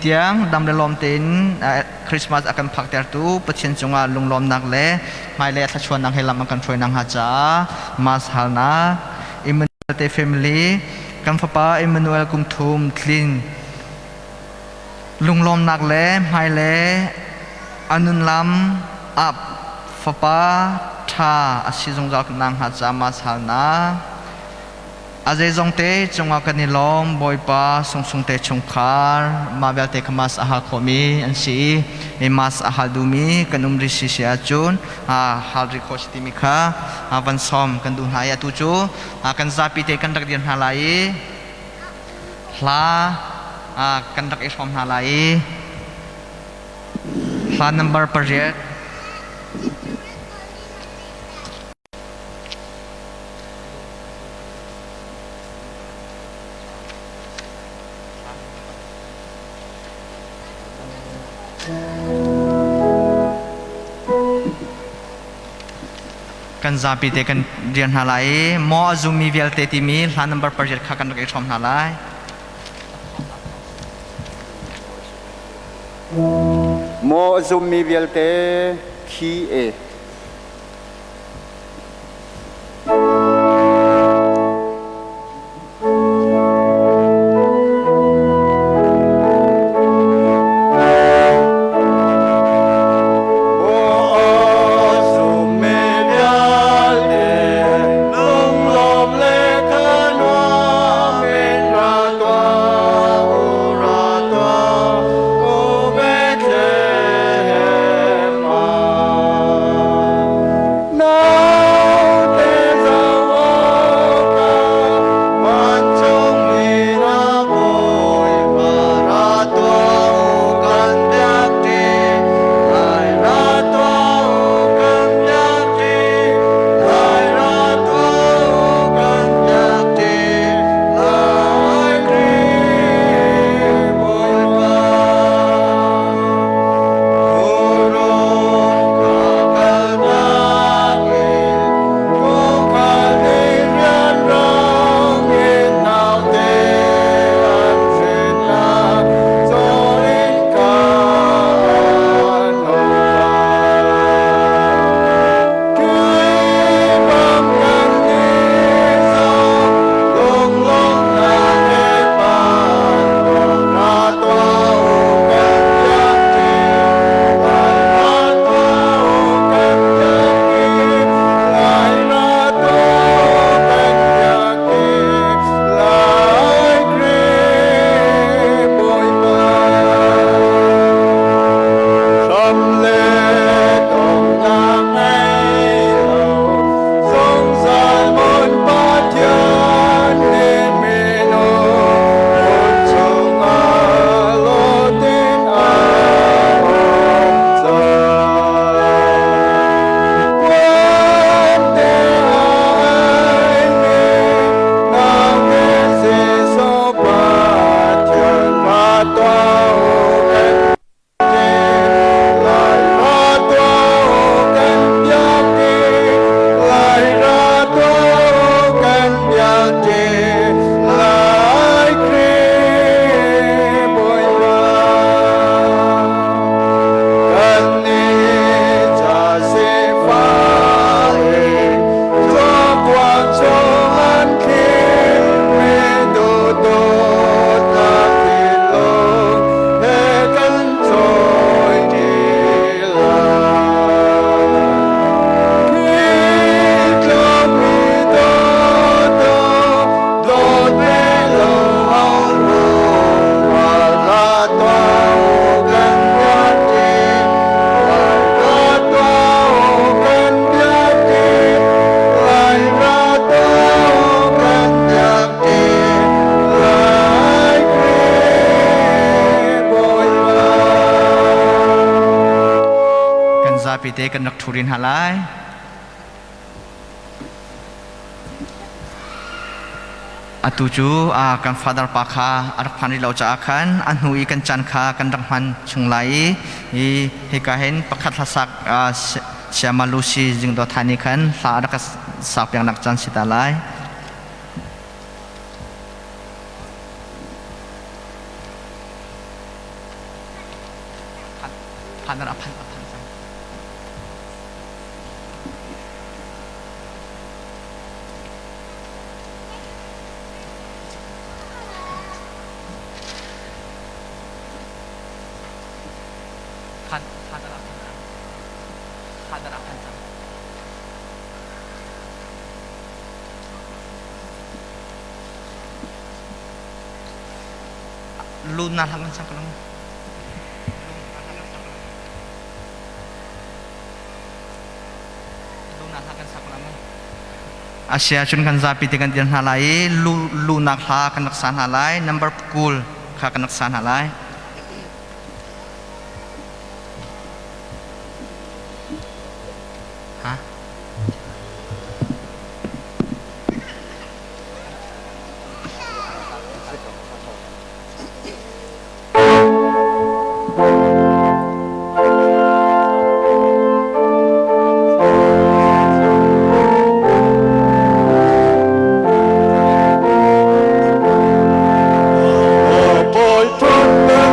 tiang dam le lom tin Christmas akan phak ter tu pathian chunga lunglom nak le mai le thachuan nang helam akan throi nang ha cha mas halna Emmanuel te family kan papa Emmanuel kum thum thlin lunglom nak le mai le anun lam ap papa tha asizong jak nang ha cha mas halna Azay zong te chunga kanilom boy pa sung te chungkar mabel te kamas ahal komi ansi mas ahal dumi kanum risi si achun hal rikos timika avan som kandu haya tuju kan zapi te kandak dian halai hla kandak isom halai hla number project kan zapi te kan dian halai mo azumi vel te timi hla number project kha kan rak isom halai mo azumi vel te khi e pite kan nak thurin halai atuju kan father pakha arak phani lau cha khan anhui kan chan kha kan rangman chunglai hi hikahen pakhat hasak syamalusi jing do thani khan sa arak sak yang nak chan sitalai 하늘아 판상 하늘아 판상 lunarhakan sa kalam lunarhakan sa kalam Asia chun kan zapi tekan dian halai lunak ha kan naksan halai number kul kha kan naksan halai ha Boy,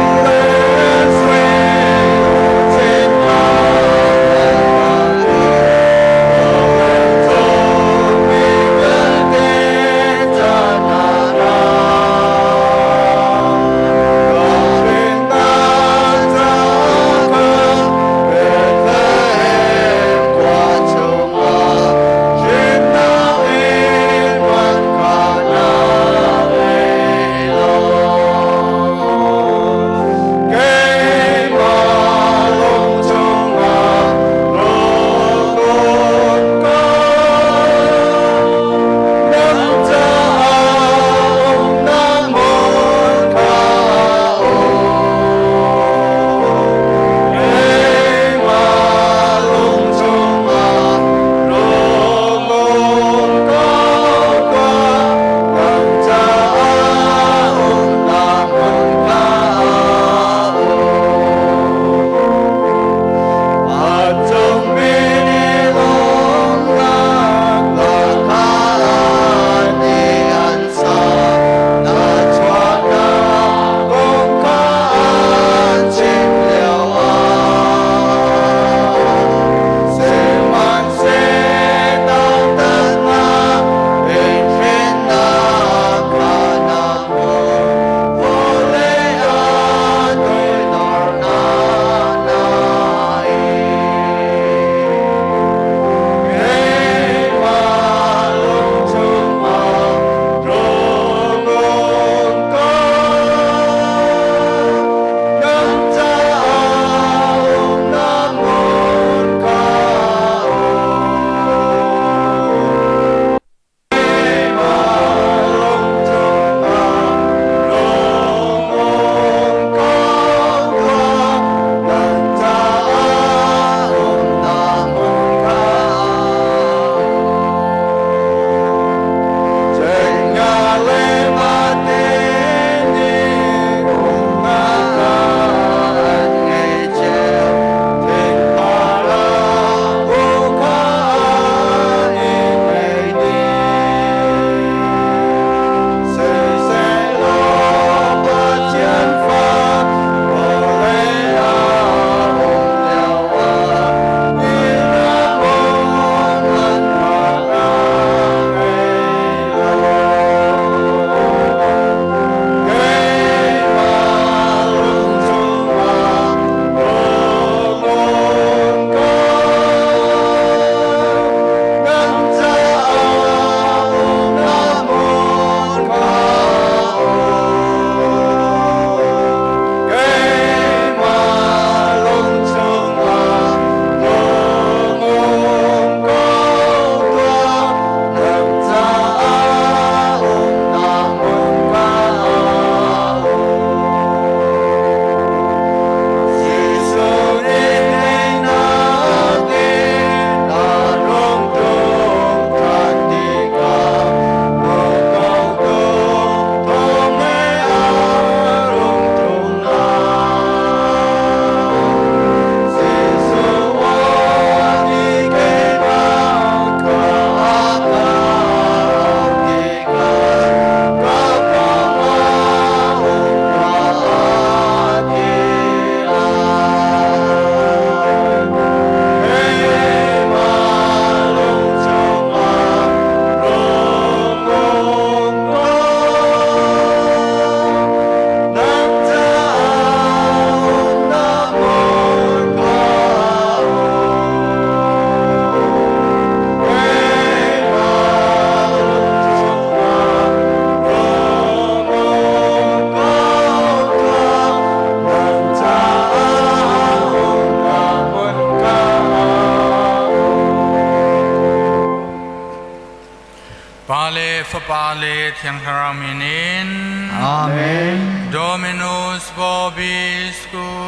fapale thiang tharaminin. Amen. Dominus vobiscum.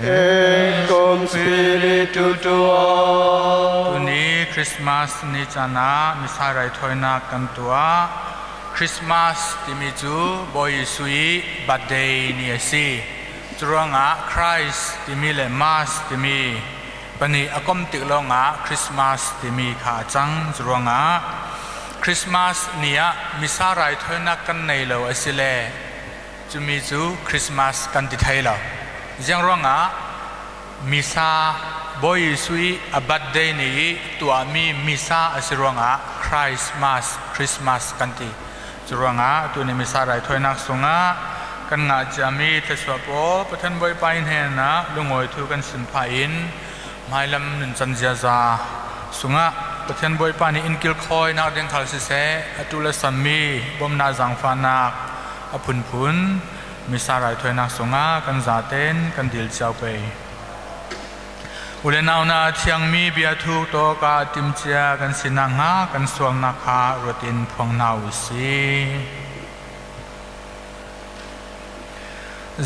Et cum spiritu tuo. Tuni Christmas ni chana misarai thoina kantua. Christmas timichu boy sui birthday ni asi. Churanga Christ timile mass timi. Pani akom tiklonga Christmas timi kha chang churanga. Christmas niya misarai thoina kan nei lo asile. Chumichu Christmas kan ti thailo. Jang ronga misa boy sui a birthday ni tuami misa asironga Christmas kanti churonga tuni misa rai thoinak sunga kan nga jami theswapo pathan boy pain hena lungoi thu kan sin phain mailam nun chanjia za sunga pathan boy pani inkil khoi na deng khal se atula sammi bomna jangfa nak aphun phun misa rai thoinak sunga kan zaten kan dil chau pe ulenau na thiang mi bia thu to ka timchia kan sinanga kan suang na kha rotin phong nau si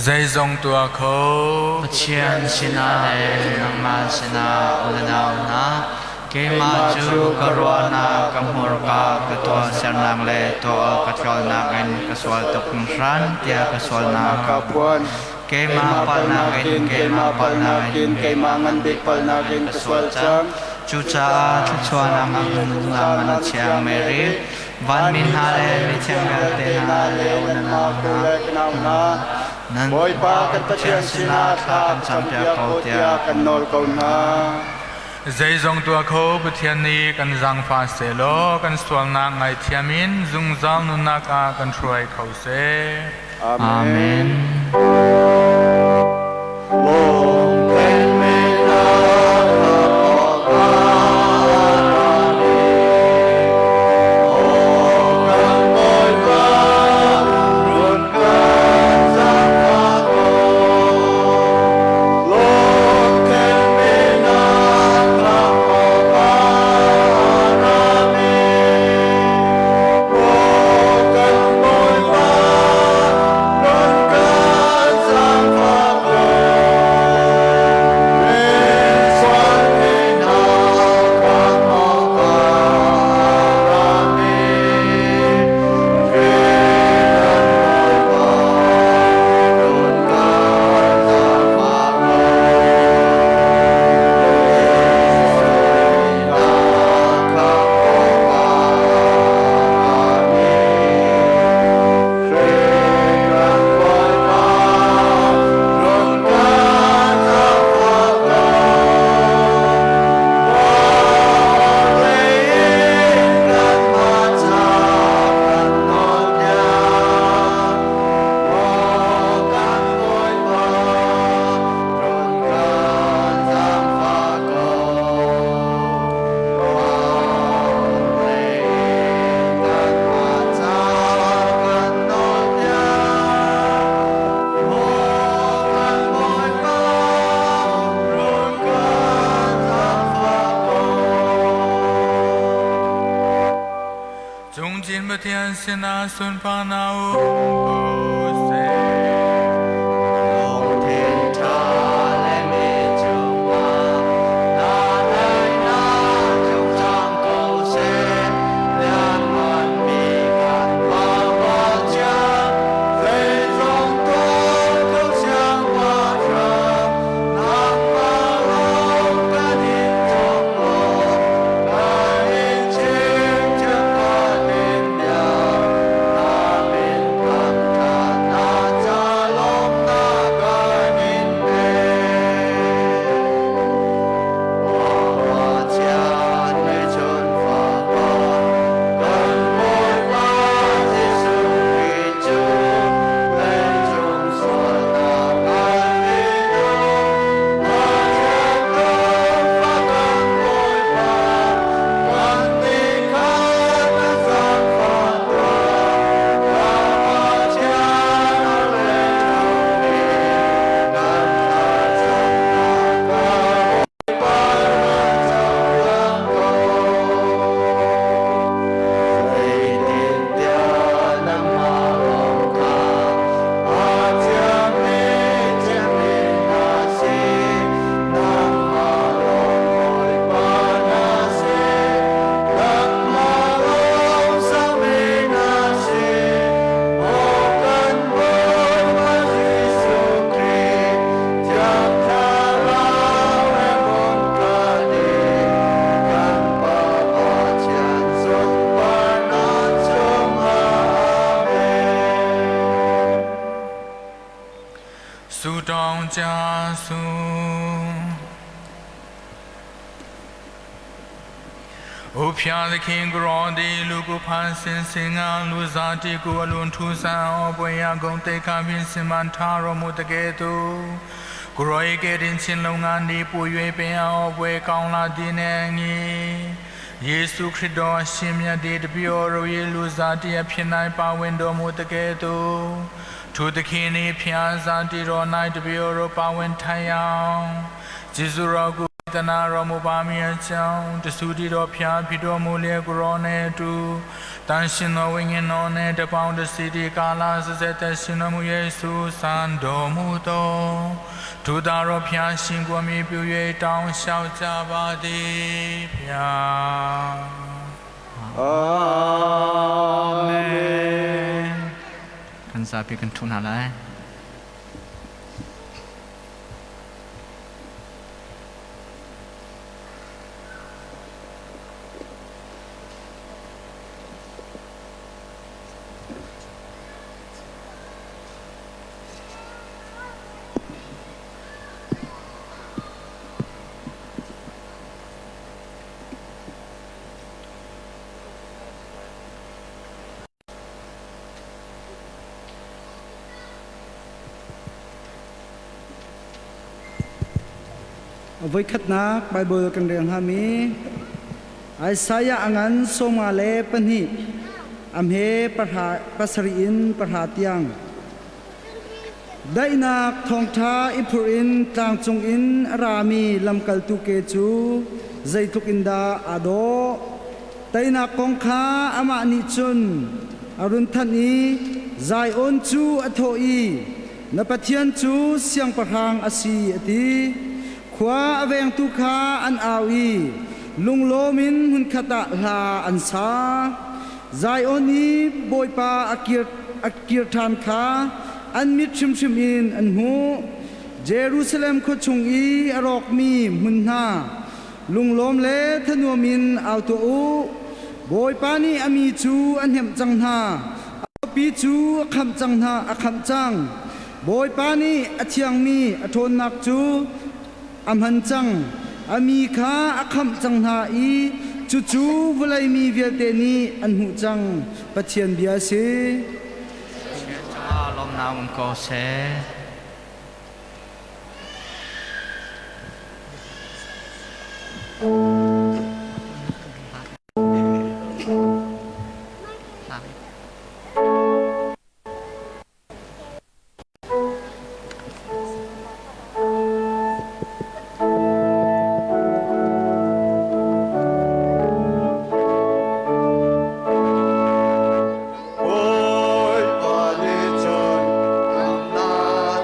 zai zong tua kho Chian sina le nang ma sina ulenau na ke ma chu karwana kamur ka katwa sanang le to katwal na kan kaswal to kung ran tia kaswal na ka Kapuan. ke ma pal na kan ke ma pal na kan Kay mangan bikpal na kin kaswal chang. chu cha chwa na ma na chiang mary van min ha le mi chiang ga te na le ulenau na nan Boy pa kan patyan sina kan sam tia ko tia kan nol kau na. zai zong tua kho pathian ni kan jang fa se lo kan suang na ngai thiamin zung zal nu na ka kan thruai khau se amen pathian sina sun pa na u se ဆုတောင်းကြစို့။အိုဖျားသခင်ကိုရောဒီလူကိုဖန်ဆင်းစင်ကလူစားတီကိုအလွန်ထူးဆန်းအောင်ပွင့်ရကုန်တိတ်ခါဖြင့်စင်မန်ထားတော်မူတကယ်သို့ကိုရောရဲ့ကဲတင်ချင်းလုံငန်းဒီပူ၍ပင်အောင်ပွဲကောင်းလာသည်နဲ့ငီယေရှုခရစ်တော်အရှင်မြတ်ဒီတပည့်တော်ရဲ့လူစားတီအဖြစ်၌ပါဝင်တော်မူတကယ်သို့ထိုသခင်၏ဖျားစားတီတော်၌တပည့်တော်ပါဝင်ထိုင်အောင်ယေရှုတော်ကိုတနာတော်မူပါမည်အကြောင်းတဆူတီတော်ဖျားဖြစ်တော်မူလျက်ကိုရောနဲ့အတူတန်ရှင်တော်ဝိညာဉ်တော်နဲ့တပေါင်းတစီတီကာလဆက်ဆက်သက်ရှင်တော်မူယေရှုစံတော်မူသောဒုသားတော်ဖျားရှင်ကိုမြည်ပြု၍တောင်းလျှောက်ကြပါသည်ဖျား Amen. กันซาพิกันทุนหาไรvới khát na Bible kan reng hami Isaiah angan soma le panhi amhe pasari in parhatiang dainak thong tha ipurin tang chung in rami lamkal tu ke chu zaituk inda ado dainak kong kha ama ni chun arun thani zai on chu athoi napathian chu siang parhang asi ati khwa aveng tu kha an awi lunglomin hun khata la an sa zai oni boipa akir than kha an mit chim in an hu Jerusalem kho chung i arok mi mun na lunglom le thanuamin auto u boipa ni ami chu an hem chang na pi chu kham chang na akham chang boipa ni athiang mi athon nak chu amhan chang ami kha akham chang na i chu chu vulai mi velte ni an hu chang pathian bia se ลมหนาวมันก็เส Ôi bà đi chân am na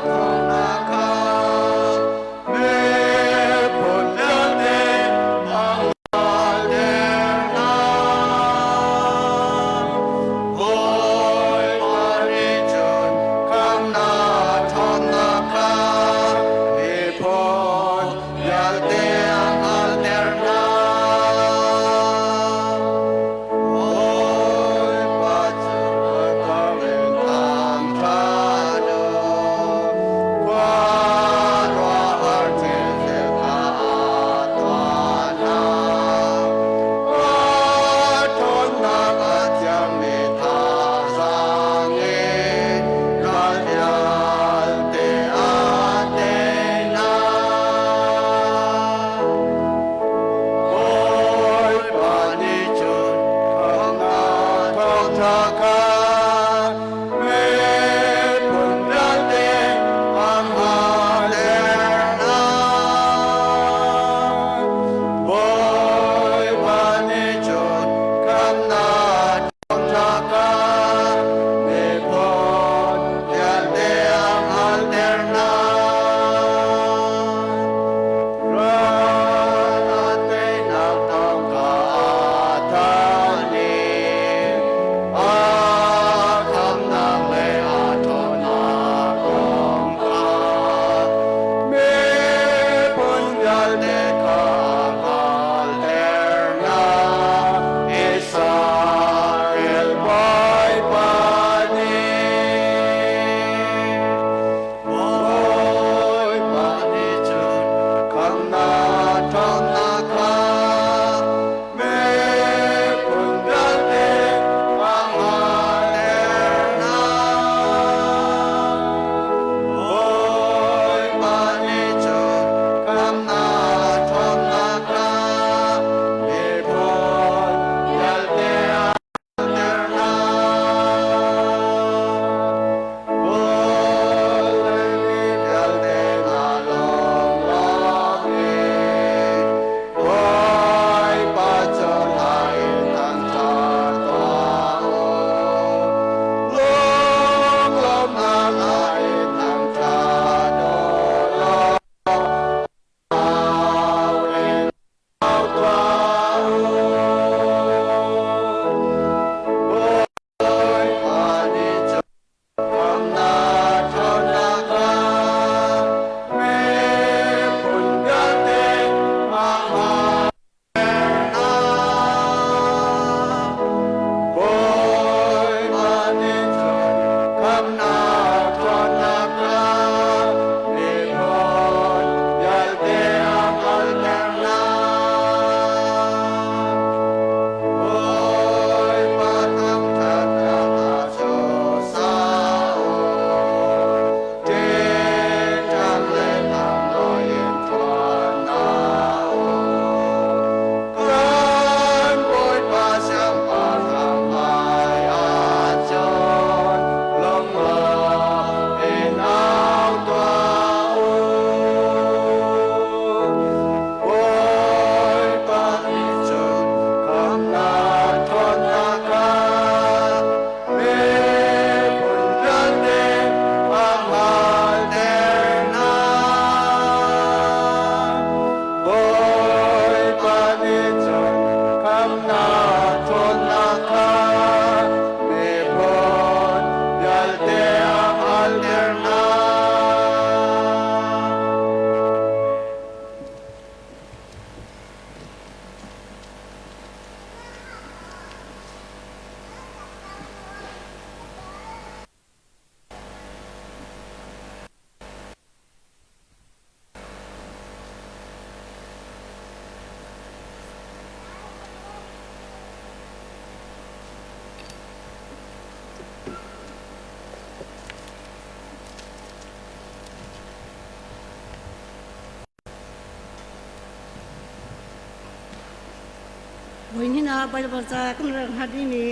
วันนี้นะไปประชากันเรื่องฮัดนี่มี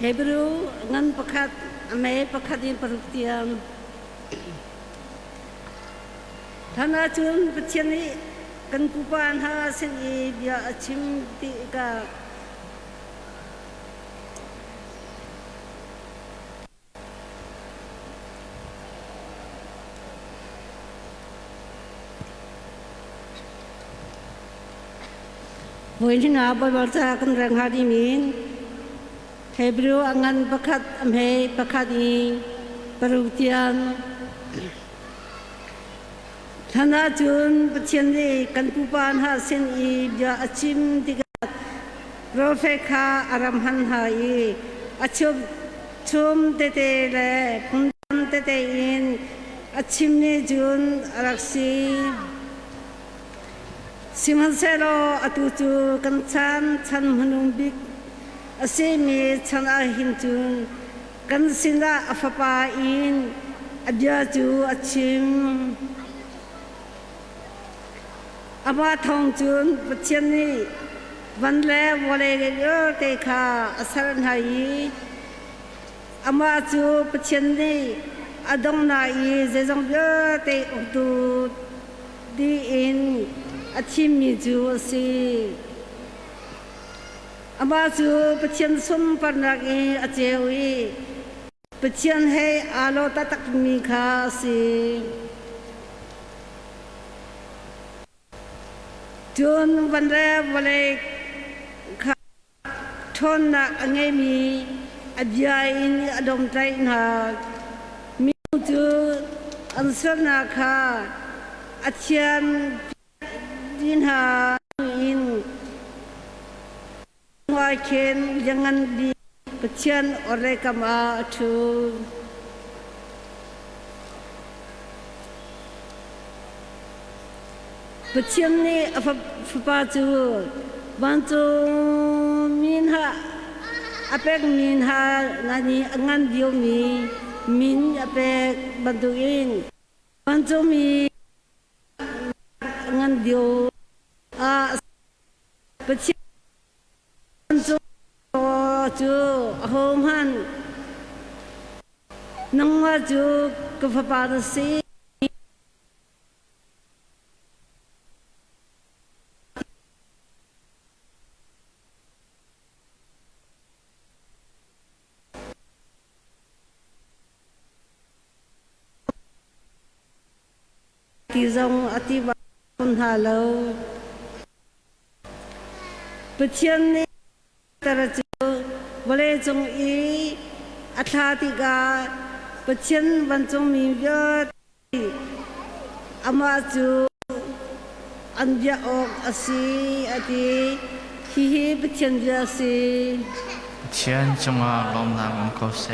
เฮบรูเงินประคัดอเมริประคัดอินปรุกเตียมท่านอาจารย์ประเทศนี้กันกุปานหาเส้นอีเบียชิมติกาวันที่น่าไปบอกจากกันเรื่องฮาดีมินเฮบรูอังกันประคัดอเมริประคัดอีปรุกเตียมท่านอาจารย์ประเทศนี้กันกุปานหาเส้นอีเบียชิมติกาโปรเฟคาอารามหันหายอาชุมเตเตเลพุนเตเตอินอาชิมนี้จุนรักษีสิมันเซโลอตุจูกันชันมนุมบิกอาศัยมีชันอาหินจุนกันสินดาอฟปาอินอดียจูอาชิมอามาทองจุนปัจเจนี้วันแรกวันเล็กเยอะเตคาอาศัยหายอามาจูปัจเจนี้อดงนายเจจงเยอะเตอุตุดีอินอาชิมมีจูสิอามาจูปัจเจนสมปนักเออาเจวีปัจเจนให้อาโลตตักมีคาสิจนวันแรกวันเล็กขาทนนักไงมีอาญาอินอดมใจนามีจูอันสนาคาอาเชียนดินหาอินวายเคนยังงันดีปัจเจียนอเรกามาทูปัจเจียนนี้ฟปาจูบันจูมินหาอเปกมินหางานีงันเดียวมีมินอเปกบันตูอินบันจูมีงันเดียวปัจเจียนจูโฮมฮันนังว่าจูกฟปาดสีที่จงอธิบายคนหาเราปัจเจียนนี้ตระจูวเลจงอีอัฐาติกาปัจเจียนวันจงมีเยอะอามาจูอันยาออกอาศีอดีฮิปัจเจียนยาสี เชียนจงอาลมนางองค์เส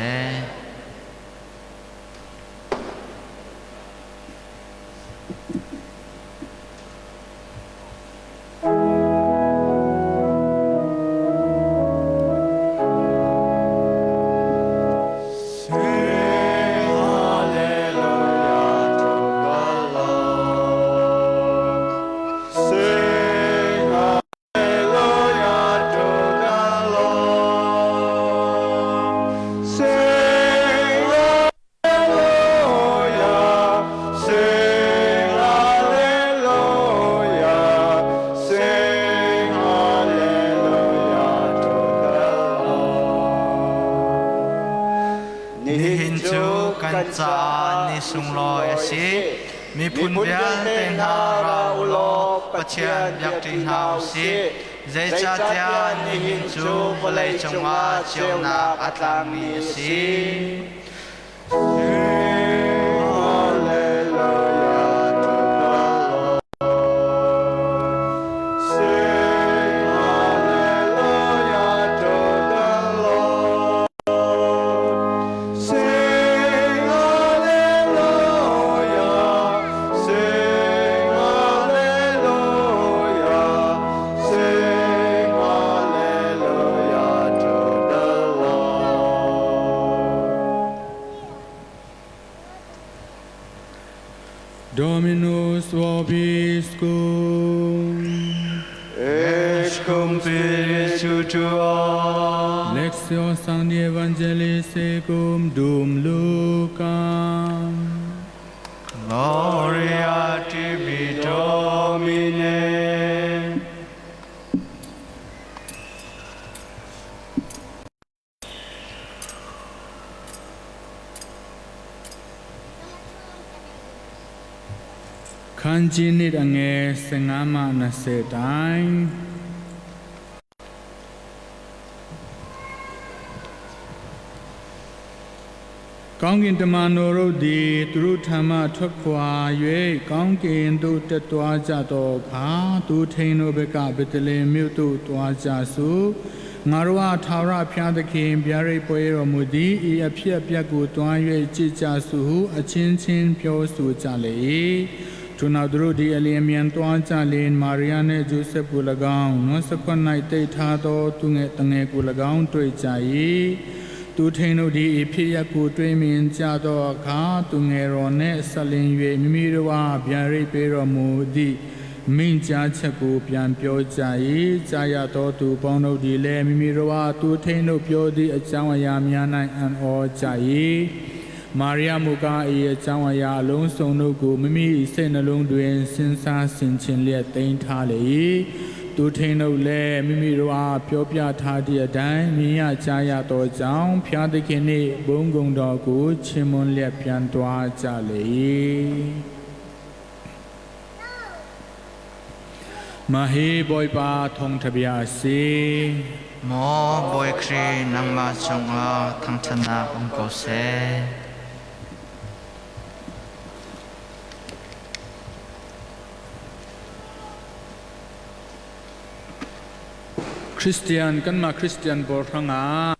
จานิสุงลอยสิมีพุนเบียนเตนหาราอุโลปัจเจียนยักติหาวสิเจจัตยานิหินจูบเลยจงว่าเจียวนาอัตลามีสิDominus vobiscum. Et ex cum Spiritu Tuo. Lectio Sancti Evangelii secum Dum Lucam. Gloria tibi Domine. Kanji nit ange sengama nasetai. Kaung kin tamano ro di turu thama thot khwa yue kaung kin tu tet twa ja to kha tu thein no beka betale myut tu twa ja su ngā rwa thawra phya the khin bya rai pwe ro mu di I a phit pyat ko twa yue ji ja su hu a chin chin phyo su ja le Tuna duru di alien twa ja len Maria ne Joseph ko lagaung no sakon nai tai tha to tu nge tange ko lagaung twai ja yi Tu thein no di phit yak ko twai min ja to akha tu nge ro ne salin yue mimi rwa bya rai pe ro mu di Minh chaချက်ကိုပြန်ပြောကြ၏ကြာရတော်သူပေါင်းတို့ဒီလည်းမိမိတို့အားသူထိန်တို့ပြောသည့်အကြောင်းအရာများ၌အံ့ဩကြ၏မာရိယမူကား၏အကြောင်းအရာအလုံးစုံတို့ကိုမိမိစိတ်နှလုံးတွင်စဉ်းစားဆင်ခြင်လျက်သိမ်းထားလေ၏သူထိန်တို့လည်းမိမိတို့အားပြောပြထားသည့်အတိုင်းမြင်ရကြားရသောကြောင့်ဖျားသခင်နှင့်ဘုန်းကုံတော်ကိုချီးမွမ်းလျက်ပြန်သွားကြလေ၏Mahi boy pa thong thabia si Mo boy kri nang ma chong a thang thana ko se Christian kan ma Christian bor thanga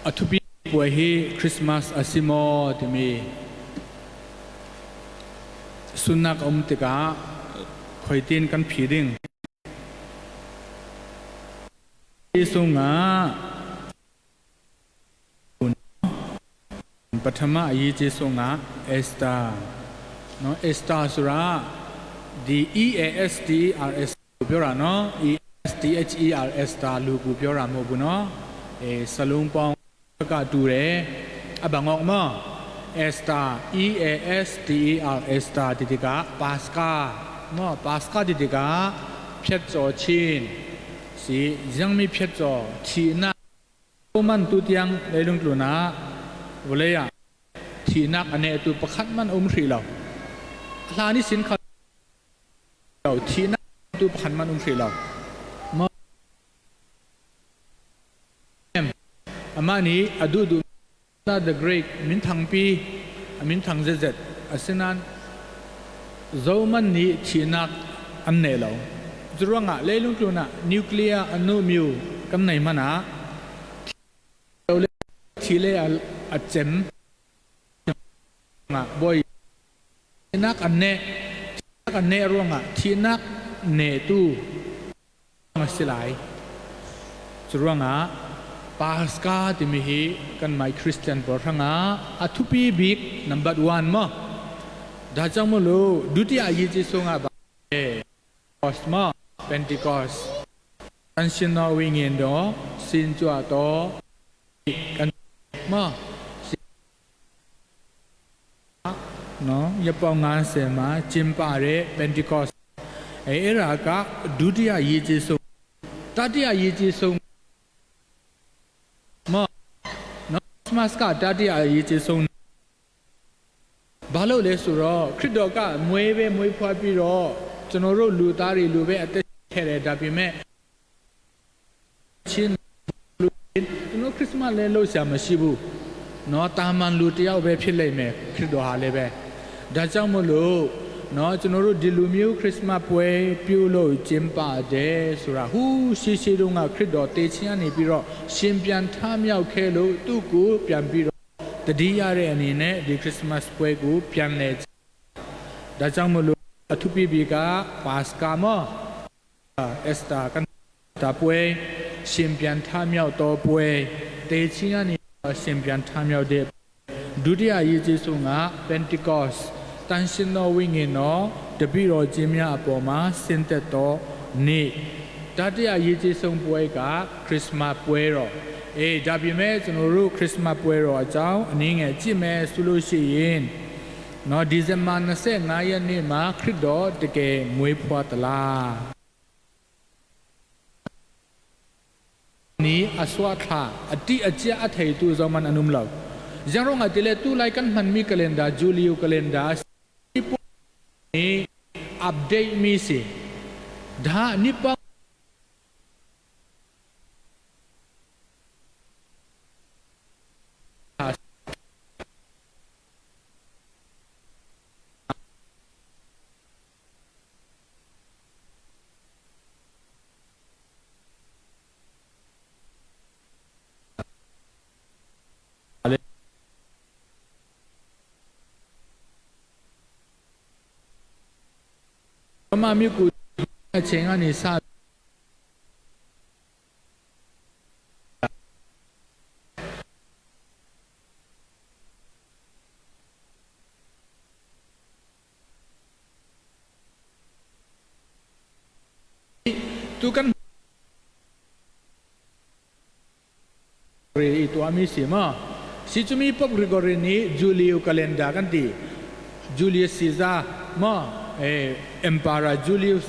athupi boy hi Christmas asimo timi sunak tika khoi tin kan phiring isunga pathama yi che sunga Esther no Esther sura the EASTERS ပြောတာနော် ESTHER Star လို့ကိုပြောတာမဟုတ်ဘူးနော်စလုံးပေါင်းကတူတယ်အဘငေါ့မEsther EASTER Star ဒီက Pascha Mo Pascha di tiga phet cho chin si jang mi phet cho thi na man tu tiang leilung tluna vole ya thi nak ane tu pakhat man thri law hla ni sin kha law thi na tu pakhat man thri law mo amani adu du na the great min thang pi min thang zet asinan Zoman ni chinak an ne lo Zuranga leilung tluna nuclear anu miu kam nei mana chile a chem nga boy chinak an ne ruanga chinak ne tu masilai Zuranga Pascha timihi kan mai Christian bor thanga athupi big number 1 mo Da chang mo lo dutiya yi chi so nga ba Cosmo Pentecost Tan sin no wing in do sin chwa to kan mo no yapong nga se ma chim pa re Pentecost era ka dutiya yi chi so tatiya yi chi so mo no Christmas ka tatiya yi chi soဘာလို့လဲဆိုတော့ခရစ်တော်ကမွေးဖွားပြီးတော့ကျွန်တော်တို့လူသားတွေလူပဲအသက်ခဲ့တယ်ဒါပေမဲ့ချင်းလူကျွန်တော်ခရစ်စမတ်လဲလို့ဆရာမရှိဘူးเนาะတာမန်လူတယောက်ပဲဖြစ်လိမ့်မယ်ခရစ်တော်ဟာလည်းပဲဒါကြောင့်မလို့เนาะကျွန်တော်တို့ဒီလူမျိုးခရစ်စမတ်ပွဲပြုလို့ကျင်းပတယ်ဆိုတာဟူးရှိတုန်းကခရစ်တော်တေခြင်းကနေပြီးတော့ရှင်ပြန်ထမြောက်ခဲ့လို့သူ့ကိုပြန်ပြီးတတိယရဲ့အနေနဲ့ဒီခရစ်စမတ်ပွဲကိုပြန်လဲဒါကြောင့်မလို့အထုပိပိကပါစကာမောအက်စတာကန်တာပွဲရှင်ပြန်ထမြောက်တော်ပွဲတေချင်းကနေရှင်ပြန်ထမြောက်တဲ့ဒုတိယရေးကျေးဇူးက Pentecost တန်ရှင်တော်ဝိညာဉ်တော်တပိတော်ခြင်းများအပေါ်မှာဆင်းသက်တော် นี่ดัตยายีจีทรงป่วยกับคริสต์มาสป่วยรอดับยังแม่จนรู้คริสต์มาสป่วยรอเจ้าอันนี้ไงจีแม่สุลุชียินเนาะดิเซมบันนั่นเองง่ายนี่มาคริสต์ดอตะเกมวยพัวตลานี้อสวาทาอดีอาเจียอัฐิตุจอมันอนุมลาวยังร้องอัติเลตุไลกันมันมีคัลเลนดาจูลิโอคัลเลนดานี้อัปเดตมีสิดานิปมามีกูเชงอันนี้ซาtu kan itu ami sima si cumi pop Gregory ni Julio Calendar kan ti Julius Caesar ma Emperor Julius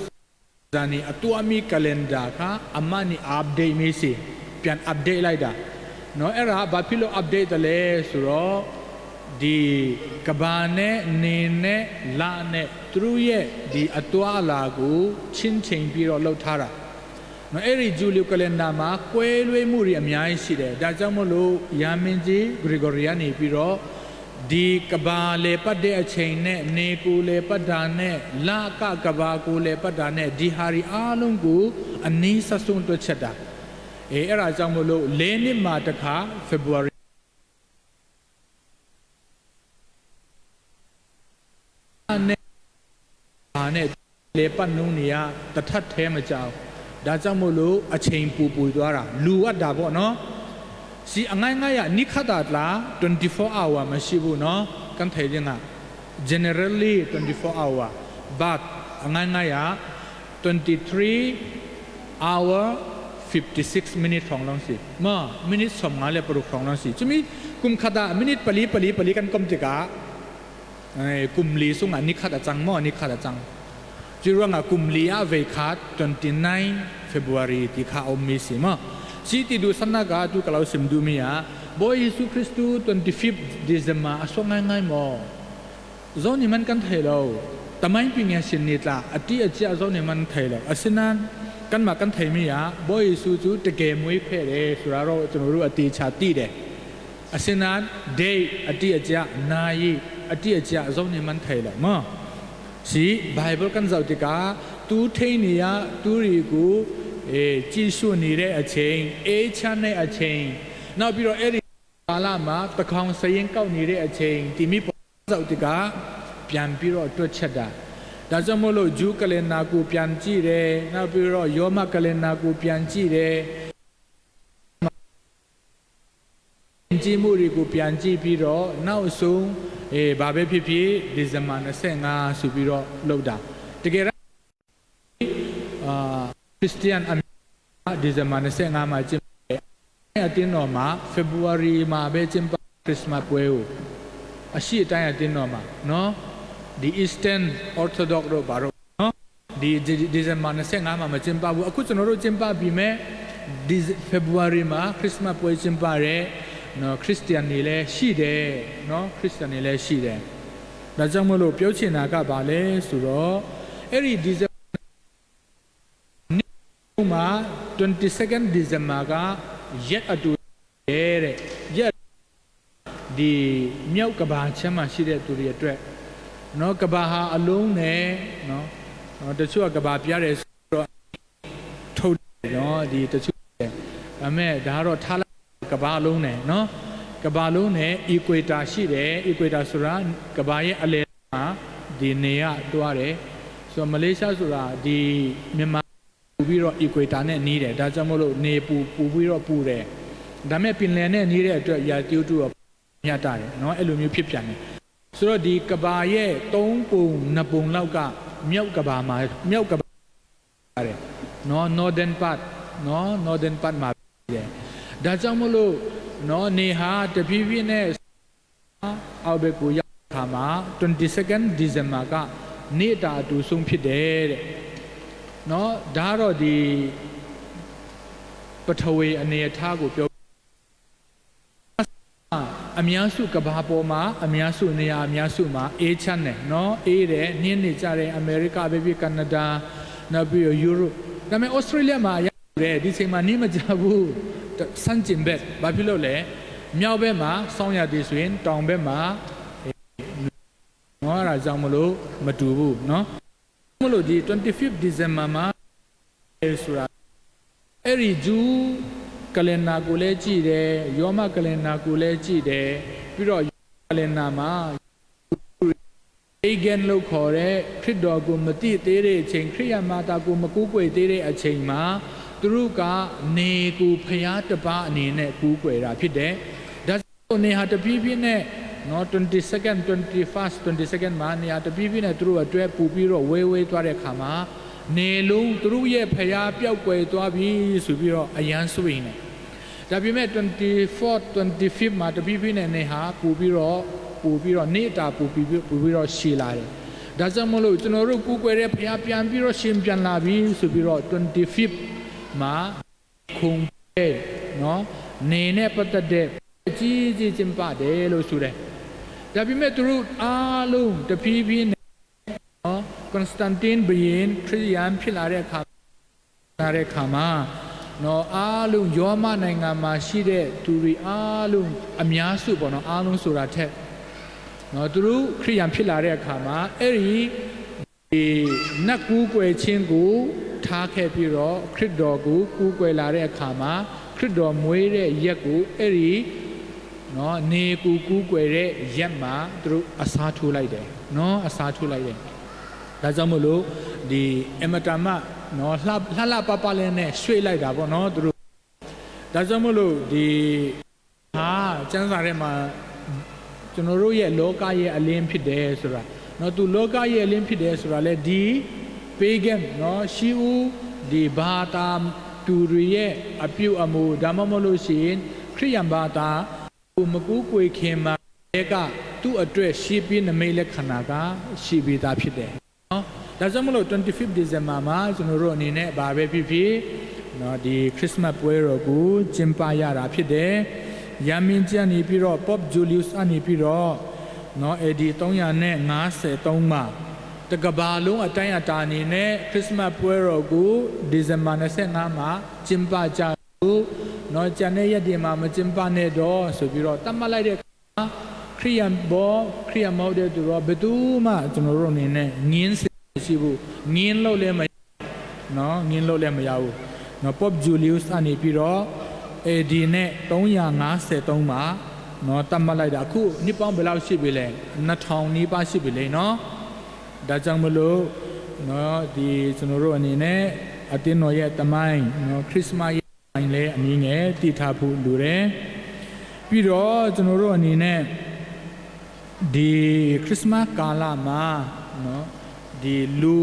Zani atua mi kalenda ka amani update mi si pian update lai da no era ba philo update le suro di kabane ne ne la ne tru ye di atua la ko chin chain pi ro laut tha da no eri Julio calendar ma kwai lwe mu ri amyai shi de da jaw mo lo ya min ji Gregorian ni pi ro di kabale padde achain ne ne ku le padda ne la ka kaba ku le padda ne di hari along ku ani sa sun to chat da era jaw mo lo 4 နှစ်မှာတခါ February နဲ့လေပတ်နုံနေရတထက်แท้မကြောက်ဒါကြောင့်မို့လို့အချိန်ပူသွားတာလူအပ်တာပေါ့နော်စီအငိုင်းငိုင်းရနိခတ်တာလား24 hour မရှိဘူးနော်ကန်ထိုင်ခြင်းက generally 24 hour but အငိုင်းငိုင်းရ23 hour 56 minute ของลองสิมา minute สมงานเลยปรุของลองสิจะมีกุมขดา minute ปลีกันกุมจิกะกุมลีสุงอันนิขัดจังมอนิขัดจังจีรังอ่ะกุมลีอาเวคัด29 February ที่ข้าอมมีสิมาสิที่ดูสันนักดูกล่าวสิมดูมีอ่ะบอยยิสุคริสต์25 December ส่งง่ายๆมอโซนี่มันกันไทยเราแต่ไม่เป็นอย่างสินิดละอดีตเจ้าโซนี่มันไทยเราสินั้นกันมากันไทยมีอ่ะบอยยิสุจูตะเกมวยเพลสุราโรจนรู้อดีตชาติเดสินั้นเดย์อดีตเจ้านายอดีตเจ้าโซนี่มันไทยเรามอสิไบเบิลกันเจ้าติกาตูเทนียตูรีกูจีสุนีเรอเชงชันในอเชงนอกจากเอริกาลามาตะคองเสียงเก้านีเรอเชงที่มีปนเจ้าติกาเปลี่ยนปีรอตัวชัดดาดัชโมโลจูกเลนากูเปลี่ยนจีเรนอกจากโยมากเลนากูเปลี่ยนจีเรจีมูรีกูเปลี่ยนจีปีรอน่าสูงบาเบพีดิสมานะเซงาสุปีรอโลดาตะเกระคริสเตียนอเมริกาดิสมานะเซงามาจิมอาทิตย์นอมา February มาเบจิมปาคริสต์มาสป่วยอาชีพตั้งอาทิตย์นอมาเนาะ The Eastern Orthodox โรบาโรเนาะดิสมานะเซงามาจิมปาบุအခုကျွန်တော်တို့จิมปาပြီးမဲ့ February မှာခရစ်စမတ်ပွဲจิมปาရဲနော်ခရစ်စတန်တွေလည်းရှိတယ်နော်ခရစ်စတန်တွေလည်းရှိတယ်ဒါကြောင့်မလို့ပြောချင်တာကဘာလဲဆိုတော့အဲ့ဒီဒီဇင်ဘာမှာ 22nd December ကရက်အတူတဲ့ရက်ဒီမြောက်ကဘာချမ်းမှာရှိတဲ့သူတွေအတွက်နော်ကဘာဟာအလုံးနဲ့နော်တချို့ကကဘာပြရတယ်ဆိုတော့ထုတ်နော်ဒီတချို့ဒါမဲ့ဒါကတော့ထားကဘာလုံးနဲ့နော်ကဘာလုံးနဲ့ equator ရှိတယ် equator ဆိုတာကဘာရဲ့အလယ်မှာဒီနေရတွားတယ်ဆိုတော့မလေးရှားဆိုတာဒီမြန်မာပူပြီးတော့ equator နဲ့နီးတယ်ဒါကြောင့်မို့လို့နေပူပြီးတော့ပူတယ်ဒါမဲ့ပင်လယ်နဲ့နီးတဲ့အတွက်ရာသီဥတုတော့မြတ်တာတယ်နော်အဲ့လိုမျိုးဖြစ်ပြန်တယ်ဆိုတော့ဒီကဘာရဲ့3ပုံ2ပုံလောက်ကမြောက်ကဘာမှာမြောက်ကဘာရတယ် နော် northern part နော် northern part မှာတယ်ဒါကြောင့်မလို့နော်နေဟာတဖြည်းဖြည်းနဲ့အောက်ဘက်ကိုရောက်ခါမှာ 22nd December ကနေ့တာအတူဆုံးဖြစ်တယ်တဲ့နော်ဒါတော့ဒီပထဝီအနေအထားကိုပြောအများစုကဘာပေါ်မှာအများစုနေရာအများစုမှာအေးချမ်းတယ်နော်အေးတယ်နှင်းနေကြတယ်အမေရိကပဲဖြစ်ကနေဒါနောက်ပြီးယူရိုဒါပေမဲ့ဩစတြေးလျမှာရတယ်ဒီချိန်မှာနှင်းမကြဘူးစမ်းကျင်ဘက်ဘာဖြစ်လို့လဲမြောက်ဘက်မှာစောင်းရသည်ဆိုရင်တောင်ဘက်မှာနော်အဲ့ဒါကြောင့်မလို့မတူဘူးနော်မလို့ဒီ 25th December မှာဆိုတာအဲ့ဒီဂျူးကလင်နာကိုလည်းကြည့်တယ်ယောမကလင်နာကိုလည်းကြည့်တယ်ပြီးတော့ကလင်နာမှာအေဂန်လို့ခေါ်တဲ့ခရစ်တော်ကိုမသိသေးတဲ့အချိန်ခရိယာမာတာကိုမကူးကွယ်သေးတဲ့အချိန်မှာသူတို့ကနေကိုဖျားတပါအနေနဲ့ကူးကွယ်တာဖြစ်တယ်ဒါဆိုနေဟာတပြည့်ပြည့်နဲ့နော် 22nd 21st 22nd မှာနေဟာတပြည့်ပြည့်နဲ့သူတို့အတွဲပူပြီးတော့ဝေးသွားတဲ့ခါမှာနေလုံးသူတို့ရဲ့ဖျားပျောက်ကွယ်သွားပြီဆိုပြီးတော့အယမ်းဆွေးနေဒါပေမဲ့ 24th 25th မှာတပြည့်ပြည့်နဲ့နေဟာပူပြီးတော့နေတာပူပြီးတော့ရှည်လာတယ်ဒါကြောင့်မလို့ကျွန်တော်တို့ကူးကွယ်တဲ့ဖျားပြန်ပြီးတော့ရှင်ပြန်လာပြီဆိုပြီးတော့ 25th မှာခုံပဲနော်နေနဲ့ပတ်သက်တဲ့အကြီးကြီးကျင်းပတယ်လို့ဆိုတယ်ဒါပေမဲ့သူတို့အားလုံးတဖြည်းဖြည်းနဲ့နော်ကွန်စတန်တင်းဘုရင်ခရစ်ယာန်ဖြစ်လာတဲ့အခါမှာနော်အားလုံးယောမနိုင်ငံမှာရှိတဲ့သူတွေအားလုံးအများစုပေါ့နော်အားလုံးဆိုတာထက်နော်သူတို့ခရစ်ယာန်ဖြစ်လာတဲ့အခါမှာအဲ့ဒီနတ်ကူးကွယ်ခြင်းကိုထားခဲ့ပြီးတော့ခရစ်တော်ကိုကူးကွယ်လာတဲ့အခါမှာခရစ်တော်မွေးတဲ့ရက်ကိုအဲ့ဒီနော်နေကူးကွယ်တဲ့ရက်မှာသူတို့အစားထိုးလိုက်တယ်နော်အစားထိုးလိုက်တယ်ဒါကြောင့်မို့လို့ဒီအမတမနော်လှပပလေးနဲ့ရွှေ့လိုက်တာပေါ့နော်သူတို့ဒါကြောင့်မို့လို့ဒီဟာကျမ်းစာထဲမှာကျွန်တော်တို့ရဲ့လောကရဲ့အလင်းဖြစ်တယ်ဆိုတာနော်သူလောကရဲ့အလင်းဖြစ်တယ်ဆိုတာလေဒီpagan နော်ရှီဦးဒီဘာသာသူတွေရဲ့အပြုအမူဒါမှမဟုတ်လို့ရှိရင်ခရိယန်ဘာသာကိုမကူးကွယ်ခင်မှာကသူ့အတွက်ရှိပြီးနမိတ်လက္ခဏာကရှိပြီးသားဖြစ်တယ်နော်ဒါကြောင့်မလို့ 25th December မှာကျွန်တော်တို့အနေနဲ့ဘာပဲဖြစ်ဖြစ်နော်ဒီခရစ်စမတ်ပွဲတော်ကိုကျင်းပရတာဖြစ်တယ်ရမင်းကျန်နေပြီးတော့ Pope Julius အနေပြီးတော့နော် AD 353မှာတကဘာလုံးအတိုင်းအတာအနေနဲ့ခရစ်စမတ်ပွဲတော်ကိုဒီဇင်ဘာ25မှာကျင်းပကြလို့နော်ကျန်တဲ့ရက်တွေမှာမကျင်းပနဲ့တော့ဆိုပြီးတော့တတ်မှတ်လိုက်တဲ့ခရိယန်မောက်တဲ့သူတော့ဘယ်သူမှကျွန်တော်တို့အနေနဲ့ငင်းရှိဘူးငင်းလို့လည်းမနော်ငင်းလို့လည်းမရဘူးနော် Pope Julius အနေပြီးတော့ AD နဲ့353မှာနော်တတ်မှတ်လိုက်တာအခုနှစ်ပေါင်းဘယ်လောက်ရှိပြီလဲ2000နီးပါးရှိပြီလေနော်ဒါကြောင့်မလို့နော်ဒီကျွန်တော်တို့အနေနဲ့အတင်းတော်ရဲ့တမိုင်းနော်ခရစ်စမတ်ရဲ့တမိုင်းလည်းအနည်းငယ်တည်ထားဖို့လိုတယ်ပြီးတော့ကျွန်တော်တို့အနေနဲ့ဒီခရစ်စမတ်ကာလမှာနော်ဒီလူ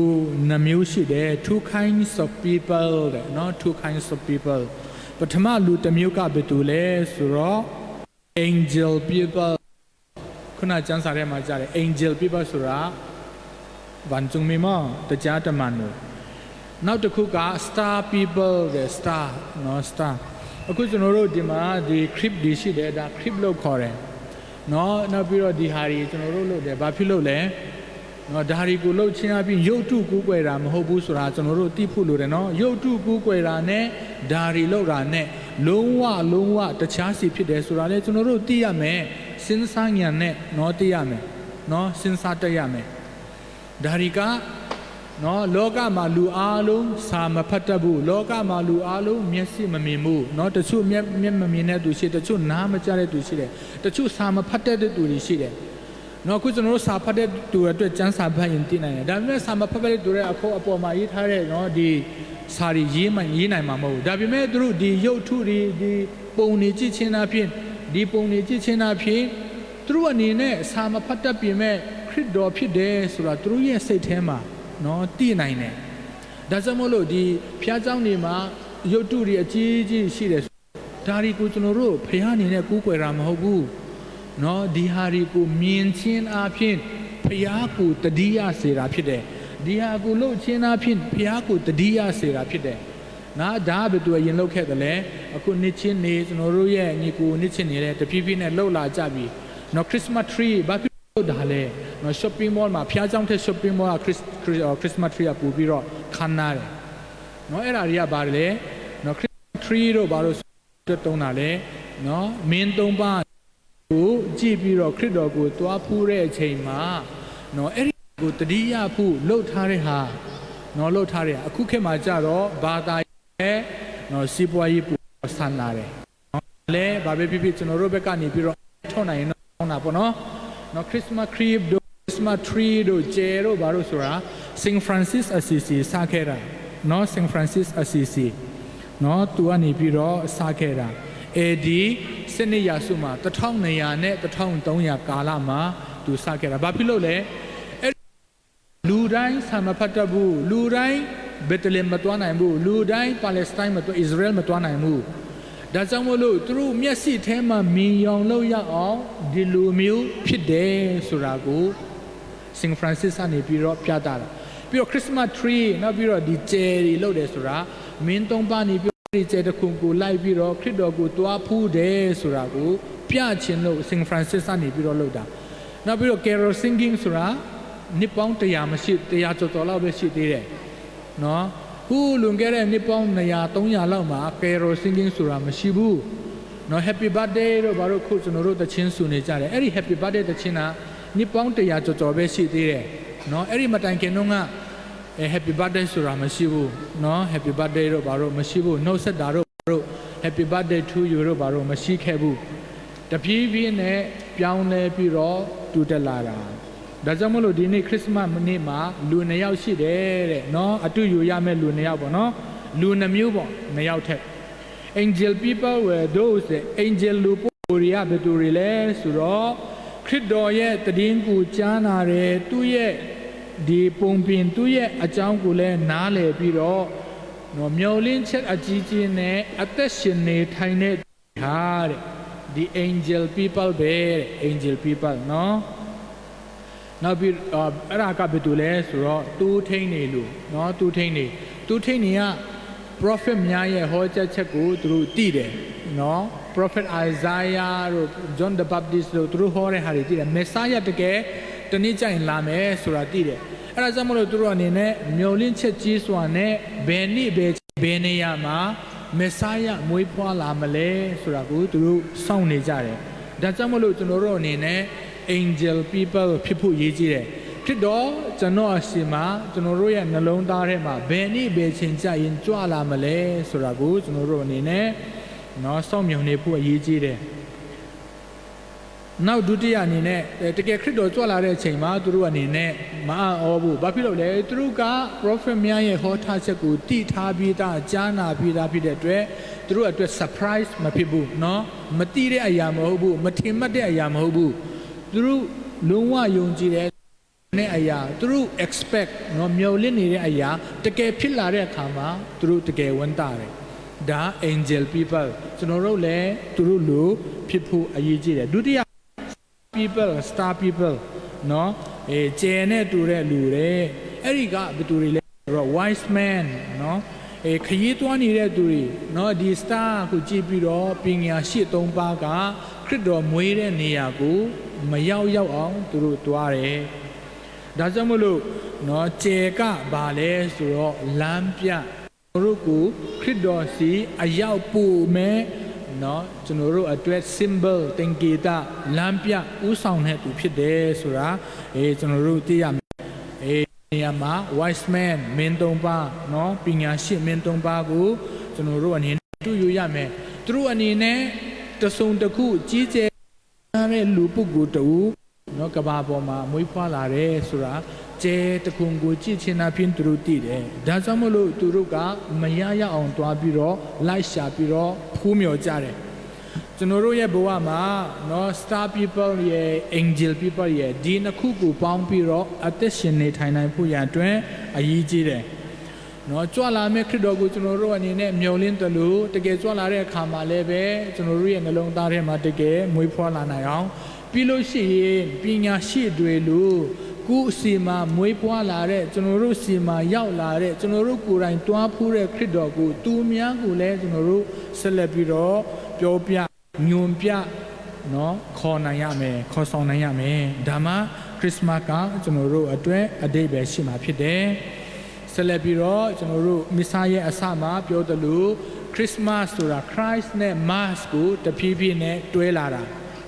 နှမျိုးရှိတယ် two kinds of people တဲ့နော် two kinds of people ပထမလူတစ်မျိုးကဘယ်သူလဲဆိုတော့ angel people ခုနကျမ်းစာထဲမှာကြားတယ် angel people ဆိုတာวันจุงมีมั้งแต่จ้าตะมันเลยနောက်တစ်ခုက star people တဲ့ star နော် star အခုကျွန်တော်တို့ဒီမှာဒီ crypt ဒီရှိတယ်ဒါ crypt လို့ခေါ်တယ်နော်နောက်ပြီးတော့ဒီဟာတွေကျွန်တော်တို့လုပ်တယ်ဘာဖြစ်လို့လဲနော်ဒါတွေကိုလှုပ်ချင်းအပြင်ရုပ်တုကူးကွယ်တာမဟုတ်ဘူးဆိုတာကျွန်တော်တို့သိဖို့လိုတယ်နော်ရုပ်တုကူးကွယ်တာနဲ့ဒါတွေလှုပ်တာနဲ့လုံးဝတခြားစီဖြစ်တယ်ဆိုတာလေကျွန်တော်တို့သိရမယ်စဉ်းစားဉာဏ်နဲ့နော်သိရမယ်နော်စဉ်းစားတတ်ရမယ်ဒါရီကနော်လောကမှာလူအားလုံးစာမဖတ်တတ်ဘူးလောကမှာလူအားလုံးမျက်စိမမြင်ဘူးနော်တချို့မျက်မမြင်တဲ့သူရှိတယ်တချို့နားမကြားတဲ့သူရှိတယ်တချို့စာမဖတ်တဲ့သူတွေရှိတယ်နော်ခုကျွန်တော်တို့စာဖတ်တဲ့သူအတွက်ကျမ်းစာဖတ်ရင်သိနိုင်တယ်ဒါပေမဲ့စာမဖတ်တဲ့သူတွေအဖို့အပေါ်မှာရေးထားတဲ့နော်ဒီစာတွေရေးနိုင်မှာမဟုတ်ဘူးဒါပေမဲ့သူတို့ဒီရုပ်ထုတွေဒီပုံနေကြည့်ချင်းအဖြစ်ဒီပုံနေကြည့်ချင်းအဖြစ်သူတို့အနေနဲ့စာမဖတ်တတ်ပြင်မဲ့ခရစ်တော်ဖြစ်တယ်ဆိုတာသူတို့ရဲ့စိတ်ထဲမှာနော်သိနိုင်တယ် ဒါကြောင့်မို့လို့ဒီဖျားเจ้าနေမှာရုပ်တုတွေအကြီးကြီးရှိတယ်ဒါရီကိုကျွန်တော်တို့ဖျားအနေနဲ့ကူးကွယ်တာမဟုတ်ဘူးเนาะဒီဟာရီကိုမြင်ချင်းအဖြစ်ဖျားကိုတတိယစေတာဖြစ်တယ်ဒီဟာကိုလှုပ်ချင်းအဖြစ်ဖျားကိုတတိယစေတာဖြစ်တယ်နော်ဒါဘယ်သူရင်လှုပ်ခဲ့တယ်လဲအခုနှစ်ချင်းနေကျွန်တော်တို့ရဲ့ညီကိုနှစ်ချင်းနေလဲတဖြည်းဖြည်းနဲ့လှုပ်လာကြပြီနော် Christmas tree ဘာဖြစ်လို့ဒါလဲနော် shopping mall မှာဖျားเจ้าတဲ့ shopping mall က Christmas tree ကပူပြီးတော့ခမ်းနားတယ်နော်အဲ့ဒါတွေကဘာလဲနော် Christmas tree တို့ဘာလို့တုံးတာလဲနော်မင်းသုံးပါးကိုကြည့်ပြီးတော့ခရစ်တော်ကိုတွားဖူးတဲ့အချိန်မှာနော်အဲ့ဒီကိုတတိယဖူးလှုပ်ထားတဲ့ဟာနော်လှုပ်ထားတဲ့အခုခေတ်မှာကြတော့ဘာသာရဲ့နော်စီးပွားရေးပူဆန်လာတယ်နော်လဲဘာပဲဖြစ်ဖြစ်ကျွန်တော်တို့ဘက်ကနေပြီးတော့ထောက်နိုင်ရင်တော့တာပေါ့နော်နော် Christmas tree တို့ Christmas tree တို့ကျဲတို့ဘာလို့ဆိုတာ Saint Francis Assisi စခဲ့တာနော် Saint Francis Assisi နော်သူကနေပြီးတော့စခဲ့တာAD စနစ်ရာစုမှာ1200နဲ့1300ကာလမှာသူစခဲ့တာဘာဖြစ်လို့လဲလူတိုင်းဆာမဖတ်တတ်ဘူးလူတိုင်းဘက်တလင်မတွားနိုင်ဘူးလူတိုင်းပါလက်စတိုင်းမတွားဣသရေလမတွားနိုင်ဘူးဒါကြောင့်မို့လို့သူတို့မျက်စိထဲမှာမြင်ရောင်လို့ရအောင်ဒီလူမျိုးဖြစ်တယ်ဆိုတာကို Saint Francis ကနေပြီးတော့ပြတာပြီးတော့ Christmas tree နောက်ပြီးတော့ဒီကျယ်တွေလုပ်တယ်ဆိုတာမင်းသုံးပါးနေပြီးဒီကျယ်တစ်ခုကိုလိုက်ပြီးတော့ခရစ်တော်ကိုတွားဖူးတယ်ဆိုတာကိုပြချင်လို့ Saint Francis ကနေပြီးတော့လုပ်တာနောက်ပြီးတော့ carol singing ဆိုတာနှစ်ပေါင်း100မရှိ100ကျော်ကျော်လောက်ပဲရှိသေးတယ်နော်ခုလွန်ခဲ့တဲ့နှစ်ပေါင်း200 300လောက်မှာ carol singing ဆိုတာမရှိဘူးနော် happy birthday တို့ဘာလို့ခုကျွန်တော်တို့တခြင်းဆိုနေကြတယ်အဲ့ဒီ happy birthday တခြင်းကနှစ်ပေါင်း100ကျော်ကျော်ပဲရှိသေးတယ်နော်အဲ့ဒီမတိုင်ခင်တော့ကhappy birthday ဆိုတာမရှိဘူးနော် happy birthday တို့ဘာလို့မရှိဘူးနှုတ်ဆက်တာတို့ happy birthday to you တို့ဘာလို့မရှိခဲ့ဘူးတပြေးပြေးနဲ့ပြောင်းလဲပြီးတော့တူတက်လာတာဒါကြောင့်မလို့ဒီနေ့ခရစ်စမတ်နေ့မှာလူ2ယောက်ရှိတယ်တဲ့နော်အတူယူရမယ့်လူ2ယောက်ပေါ့နော်လူ2မျိုးပေါ့2ယောက်ထက် angel people were those angel လူပိုရီယာဘယ်သူတွေလဲဆိုတော့ခရစ်တော်ရဲ့တည်င်းကိုကြားနာတယ်သူ့ရဲ့ဒီပုံပြင်သူ့ရဲ့အကြောင်းကိုလည်းနားလည်ပြီးတော့နော်မျောလင်းချက်အကြီးကြီးနဲ့အသက်ရှင်နေထိုင်တဲ့ဟာတဲ့ဒီ angel people ပဲတဲ့ angel people နော်နောက်ပြီးအဲ့ဒါကဘယ်သူလဲဆိုတော့တူးထိန်နေလို့နော်တူးထိန်နေက prophet များရဲ့ဟောကြားချက်ကိုသူတို့သိတယ်နော် prophet Isaiah တို့ John the Baptist တို့သူတို့ဟောတဲ့ဟာတွေသိတယ် Messiah တကယ်တနေ့ကျရင်လာမယ်ဆိုတာသိတယ်အဲ့ဒါကြောင့်မလို့သူတို့အနေနဲ့မျောလင်းချက်ကြီးစွာနဲ့ဘယ်နေ့ဘယ်နေရာမှာ Messiah မွေးဖွားလာမလဲဆိုတာကိုသူတို့စောင့်နေကြတယ်ဒါကြောင့်မလို့ကျွန်တော်တို့အနေနဲ့angel people ဖြစ်ဖို့ရည်ကြီးတယ်ဖြစ်တော့ကျွန်တော်အရှင်မှာကျွန်တော်တို့ရဲ့နှလုံးသားထဲမှာဘယ်နည်းဘယ်ချိန်ကြရင်ကြွလာမလဲဆိုတာကိုကျွန်တော်တို့အနေနဲ့နော်စောင့်မျှော်နေဖို့ရည်ကြီးတယ်နောက်ဒုတိယအနေနဲ့တကယ်ခရစ်တော်ကြွလာတဲ့အချိန်မှာသူတို့အနေနဲ့မအောဘူးဘာဖြစ်လို့လဲသူတို့က prophet များရဲ့ဟောထားချက်ကိုတည်ထားပြီးသားကြားနာပြီးသားဖြစ်တဲ့အတွက်သူတို့အတွက် surprise မဖြစ်ဘူးနော်မတိတဲ့အရာမဟုတ်ဘူးမထင်မှတ်တဲ့အရာမဟုတ်ဘူးသူတို့လုံးဝယုံကြည်တဲ့အရာသူတို့ expect နော်မျှော်လင့်နေတဲ့အရာတကယ်ဖြစ်လာတဲ့အခါမှာသူတို့တကယ်ဝန်တာတယ်ဒါ angel people ကျွန်တော်တို့လည်းသူတို့လိုဖြစ်ဖို့အရေးကြီးတယ်ဒုတိယ people star people နော်ကျဲနဲ့တူတဲ့လူတွေအဲ့ဒီကဘယ်သူတွေလဲဆိုတော့ wise man နော်ခရီးသွားနေတဲ့သူတွေနော်ဒီ star ကိုကြည့်ပြီးတော့ပညာရှိ3ပါးကခရစ်တော်မွေးတဲ့နေရာကိုမရောက်အောင်သူတို့တွားတယ်ဒါကြောင့်မလို့နော်ကျဲကဘာလဲဆိုတော့လမ်းပြတို့ကိုခရစ်တော်စီအရောက်ပို့မယ်နော်ကျွန်တော်တို့အတွက် symbol သင်္ကေတလမ်းပြဥဆောင်တဲ့သူဖြစ်တယ်ဆိုတာကျွန်တော်တို့သိရမယ်နေရာမှာ wise man မင်း3ပါးနော်ပညာရှိမင်း3ပါးကိုကျွန်တော်တို့အနေနဲ့တွေ့ရမယ်သူတို့အနေနဲ့တစုံတစ်ခုကြီးကျယ်တဲ့လူပုဂ္ဂိုလ်တူနော်ကဘာပေါ်မှာမွေးဖွားလာတယ်ဆိုတာကျဲတခုကိုကြည့်ချင်တာဖြင့်သူတို့သိတယ်ဒါကြောင့်မလို့သူတို့ကမရရအောင်တွားပြီးတော့လိုက်ရှာပြီးတော့ဖူးမြော်ကြတယ်ကျွန်တော်တို့ရဲ့ဘဝမှာနော် star people ရဲ့ angel people ရဲ့ဒီနှစ်ခုကိုပေါင်းပြီးတော့အသက်ရှင်နေထိုင်နိုင်ဖို့ရန်အတွက်အရေးကြီးတယ် နော်ကြွလာမဲ့ခရစ်တော်ကိုကျွန်တော်တို့အနေနဲ့မျှော်လင့်တယ်လို့တကယ်ကြွလာတဲ့အခါမှာလည်းပဲကျွန်တော်တို့ရဲ့နှလုံးသားထဲမှာတကယ်မွေးဖွားလာနိုင်အောင်ပြီးလို့ရှိရင်ပညာရှိတွေလို့ကိုယ်စီမှာမွေးဖွားလာတဲ့ကျွန်တော်တို့စီမှာရောက်လာတဲ့ကျွန်တော်တို့ကိုယ်တိုင်တွားဖူးတဲ့ခရစ်တော်ကိုသူများကိုလည်းကျွန်တော်တို့ဆက်လက်ပြီးတော့ပြောပြညွန်ပြနော်ခေါ်နိုင်ရမယ်ခေါ်ဆောင်နိုင်ရမယ်ဒါမှခရစ်စမတ်ကကျွန်တော်တို့အတွက်အဓိပ္ပာယ်ရှိမှာဖြစ်တယ်ဆက်လက်ပြီးတော့ကျွန်တော်တို့မစ္စာရဲ့အစမှာပြောသလိုခရစ်မတ်ဆိုတာ Christ နဲ့ Mass ကိုတဖြည်းဖြည်းနဲ့တွဲလာတာ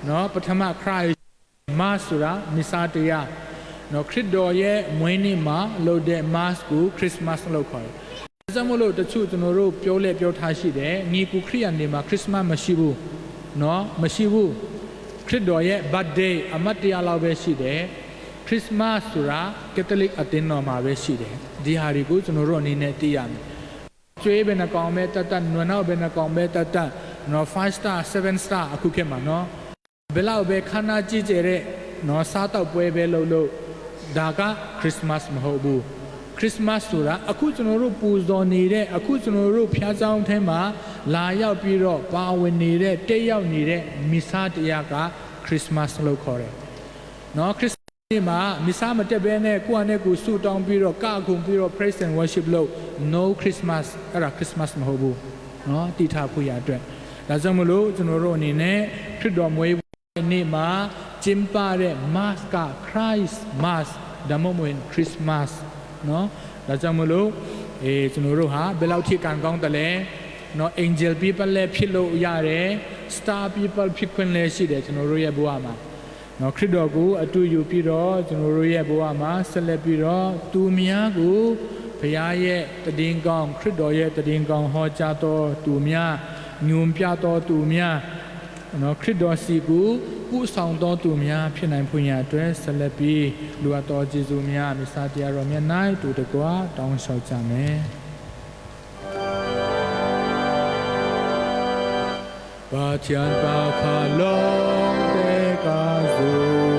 เนาะပထမ Christ Mass ဆိုတာမစ္စာတရားเนาะခရစ်တော်ရဲ့မွေးနေ့မှာလုပ်တဲ့ Mass ကို Christmas လို့ခေါ်တယ်။ဒါကြောင့်မို့လို့တချို့ကျွန်တော်တို့ပြောထားရှိတယ်ညီကူခရစ်ယာန်တွေမှာ Christmas မရှိဘူးเนาะမရှိဘူးခရစ်တော်ရဲ့ birthday အမတ်တရားလောက်ပဲရှိတယ်ခရစ်မတ်ဆိုတာကက်သလစ်အသင်းတော်မှာပဲရှိတယ်ဒီဟာတွေကိုကျွန်တော်တို့အနေနဲ့သိရမယ်ကျွေးဘယ်နှကောင်ပဲတတ်နွယ်နောက်ဘယ်နှကောင်ပဲတတ်နော်5 star 7 star အခုခေတ်မှာနော်ဘယ်လောက်ပဲခန္ဓာကြည့်ကြတဲ့နော်စားတော့ပွဲပဲလို့ဒါကခရစ်မတ်မဟုတ်ဘူးခရစ်မတ်ဆိုတာအခုကျွန်တော်တို့ပူဇော်နေတဲ့အခုကျွန်တော်တို့ဖျားဆောင်ထဲမှာလာရောက်ပြီးတော့ပါဝင်နေတဲ့တက်ရောက်နေတဲ့မိစားတရားကခရစ်မတ်လို့ခေါ်တယ်နော်ခရစ်ဒီမှာမစ္စာမတက်ဘဲနဲ့ကိုယ့်အနေကိုဆူတောင်းပြီးတော့ကခုန်ပြီးတော့ praise and worship လို့ no Christmas အဲ့ဒါ Christmas မဟုတ်ဘူးเนาะတည်ထားဖို့ရအတွက်ဒါကြောင့်မလို့ကျွန်တော်တို့အနေနဲ့ခရစ်တော်မွေးနေ့မှာကျင်းပတဲ့ Mass က Christ Mass ဒါမှမဟုတ် Christmas เนาะဒါကြောင့်မလို့ကျွန်တော်တို့ဟာဘယ်လောက်ထိကံကောင်းတယ်လဲเนาะ angel people လည်းဖြစ်လို့ရတယ် star people ဖြစ်ခွင့်လည်းရှိတယ်ကျွန်တော်တို့ရဲ့ဘဝမှာနော်ခရစ်တော်ကိုအတူယူပြီးတော့ကျွန်တော်တို့ရဲ့ဘဝမှာဆက်လက်ပြီးတော့သူများကိုဘုရားရဲ့တည်င်းကောင်းခရစ်တော်ရဲ့တည်င်းကောင်းဟောကြားတော်သူများညွန်ပြတော်သူများနော်ခရစ်တော်စီကိုပို့ဆောင်တော်သူများဖြစ်နိုင်ဖွင့်ရအတွက်ဆက်လက်ပြီးလူအပ်တော်ယေရှုများမိစာတရားတော်မြတ်၌တူတကွာတောင်းလျှောက်ကြမယ်把天把卡隆的嘎祖。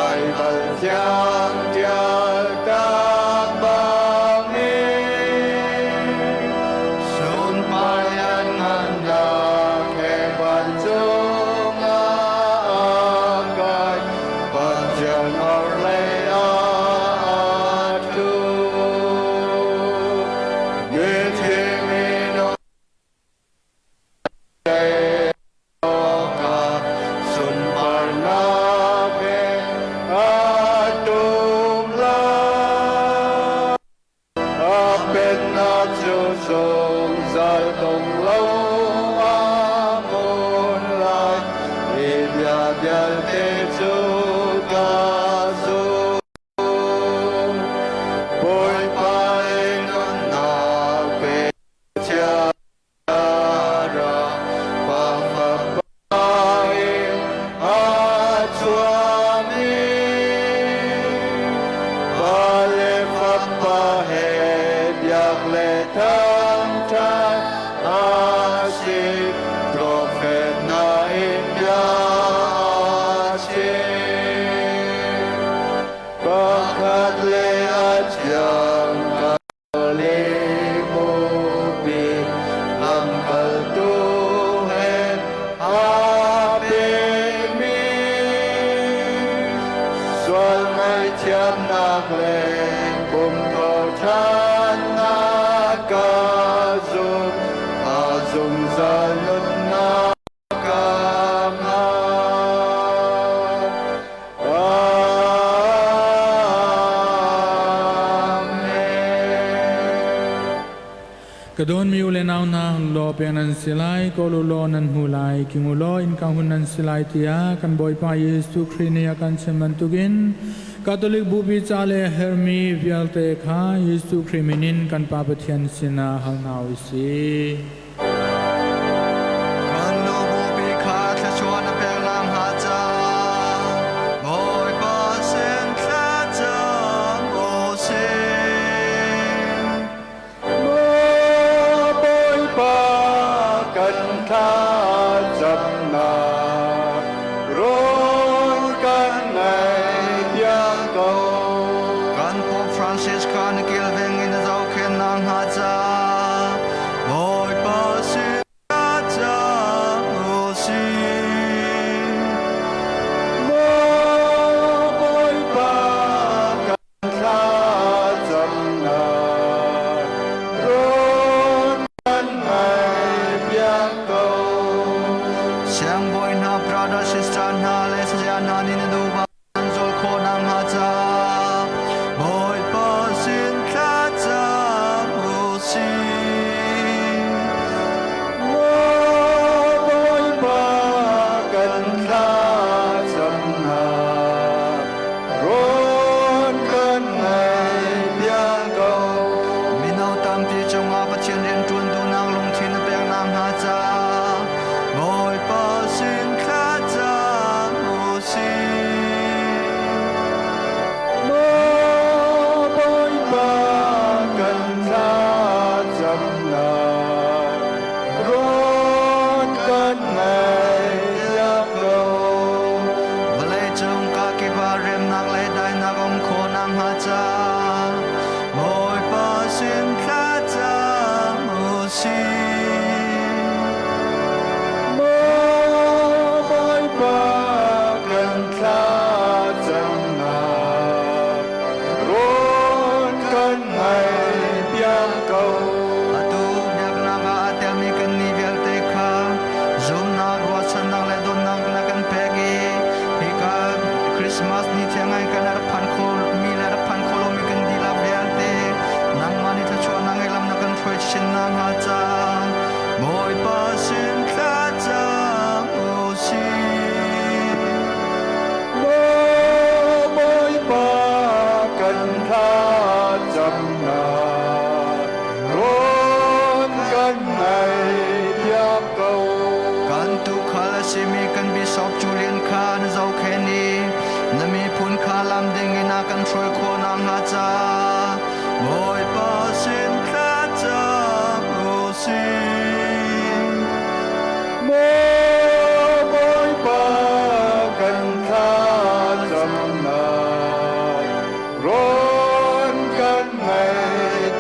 Hãy subscribe cho kênh Ghiền Mì Gõ Để không bỏ lỡ thăng trai asi prophet na imya asi bakat le ajang kali mubi lam kal tuhen abimi xuân mai chiam nạc lệ cùng cầu chan na ca dung a dung za nut na cam naกระโดนมิวเลนาวนาลอเปียนันสิไลโกโลโลนันหูไลกิงูโลอินกังหุนันสิไลเตียกันบอยปาเยซูคริเนียกันเชมันตุกินคาทอลิกบูบิจาเลเฮร์มีเวียลเตคาเยซูคริมินินกันปาปเทียนสินาฮังนาวิสี กันโลบูบิคาทะชวนเปลลังหาจาบอยปาเซนคาจาโอเซ bôi ba cần tha dập nà rôn cần này biang cầu กันพบฟรานซิสคานกิลเวงอินเจ้าเคนนางหาจาบอยปาสิกาจาโอซี bôi ba cần tha dập nà rôn cần này biang cầu เสียงบอยนาพระราชิสตานาเลสยานานินดูบานจุลโคนางหาจาบอยปาสินคาจาโอซี bôi ba cần tha dập nà rôn cần này biang cầu มีนาวตามที่จงอาปเชียนเรียนจวนดูนางลงทินเปียงนางหาจาบอยปาสินคาจาโอซี bôi ba cần tha dập nà rôn cần này biang cầu วะเลยจงกากิบาเรมนักเลยได้นักองโคนางหาจาบอยปาสินคาจาโอซี bôi ba cần tha dập nà rôn cần này biang cầu atu nyak naga atel mi kan ni vel te kha zum na ro chan nang le don nang na kan pegi hika christmas ni thangai kan ar phan khol mi la phan kholo mi kan di la vel te nang mani tha chwa nang elam na kan phoi chin na ha cha boy pa sin kha cha o si bôi ba cần tha dập nà rôn cần này biang cầu กันตุคาลสิมีกันบิสอบจูเลียนคานเจ้าแค่นี้นมีพุนคาลำดิงินากันช่วยโคนางหาจาบอยปาสินคาจาโอซี bôi ba cần tha dập nà rôn cần này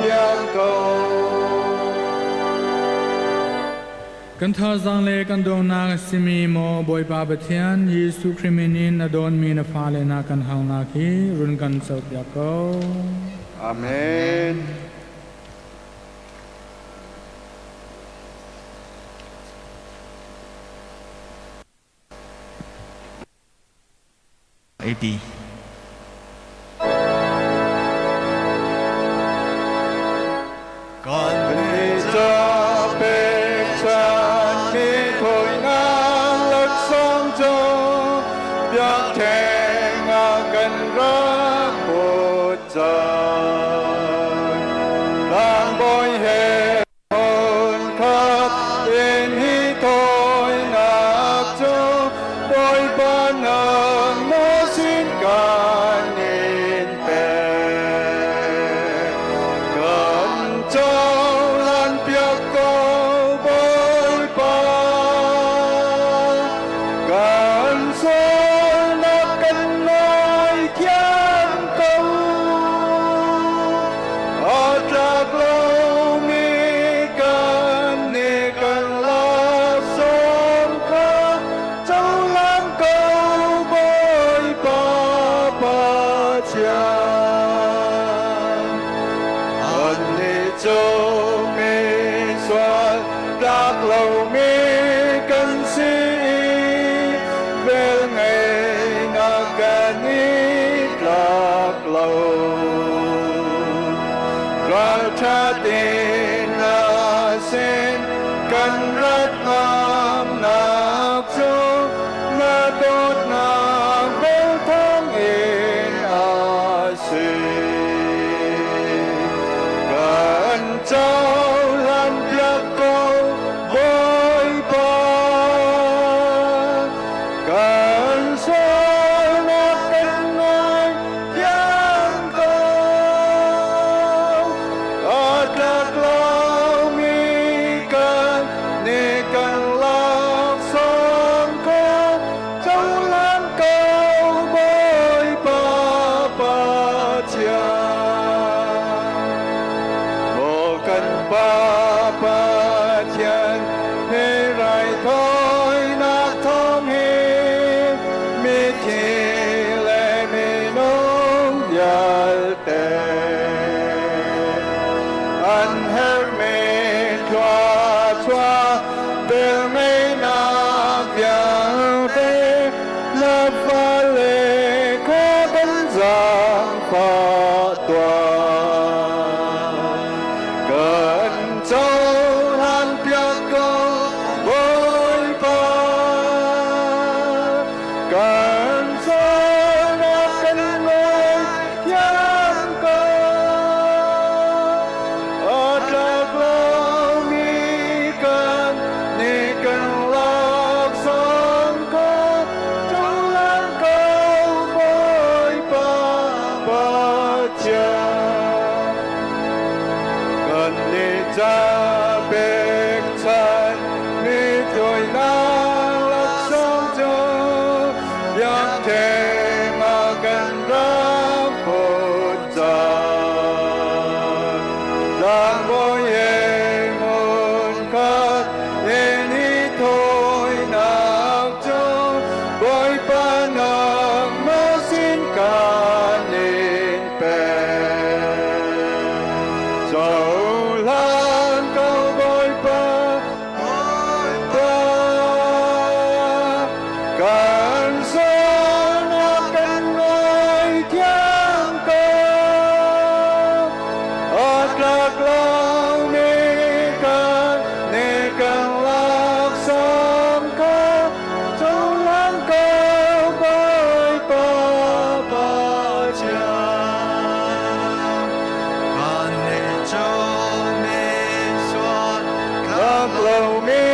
biang cầu กันทาจังเลกันโดนาสิมีโมบอยปาปเทียนเยซูคริมินินอดอนมีนฟาเลนากันฮังนาคีรุนกันสุดยาโก Amen. AP Con đi cho bê chân mi thôi ngang lật sông châu biang thề ngà cần rác bột trời đang bôi hệ hồn khắp yên hi thôi ngạc châu bôi ban nâng mô xin cả lâu mi cần si về ngày na cần ý lạc lâu ra cha tin na sen cần rất nam nạc cho na tốt nạc về thang in a si cần trao lan việc câu với ba cần soi nạc cần ngôi tiếng câu ở lạc lâu mi cần ni cần lạc son có trong lan câu với ba cha vô cần ba thiên hê rai thôi na thông hi mi thi lệ mi nông yal te an her mi choa bel mi na viang te la fa le ko ben giang pha toa cần châu han piak go với ba cần soi na cần ngôi thiên cơ ở lạc lâu mi cần ni cần lạc son có trong lan câu với ba cha cần đi cha bек chân mi thôi na lạc sông choyak thế mà cần ráng phút ra đang bồi em hồn cát em đi thôi nạc cho bồi ba nạc mà xin cả nên bè dẫu lan câu bồi ba cần soi nạc cần ngôi thiên cơ ở lạc lâu mi cần ni cần lạc son có trong lan câu với ba cha Con để cho mê xoan lạc lâu mi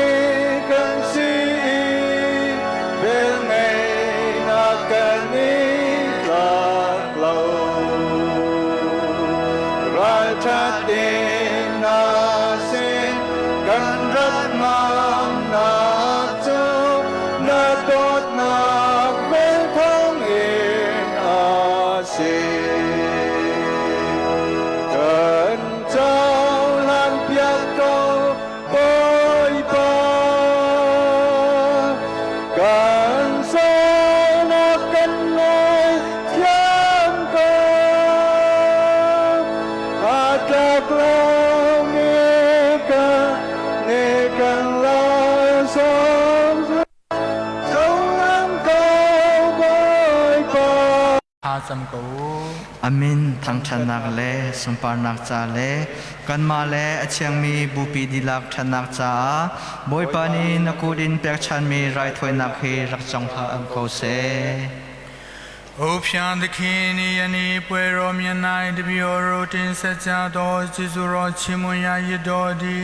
cần si về ngày na cần ý lạc lâu ra cha tin na xin cần rất mang nạc cho na tốt nạc về thang in a si cần trao lan piak câu với ba cần soi na cần ngôi thiên cơ lạc lâu mi cần ni cần lạc son trong lan câu với ba พาจำกู Amin thang thanak le sumparnak cha le kanma le achiang mi bupi dilak thanak cha boy pani nakudin pek chan mi rai thoinak hi rakchang pha am ko se โอพยานตะคีนียนีป่วยรอมยนายตบิโอโรตินสัจจาโตจิสุโรชิมุยายโดดี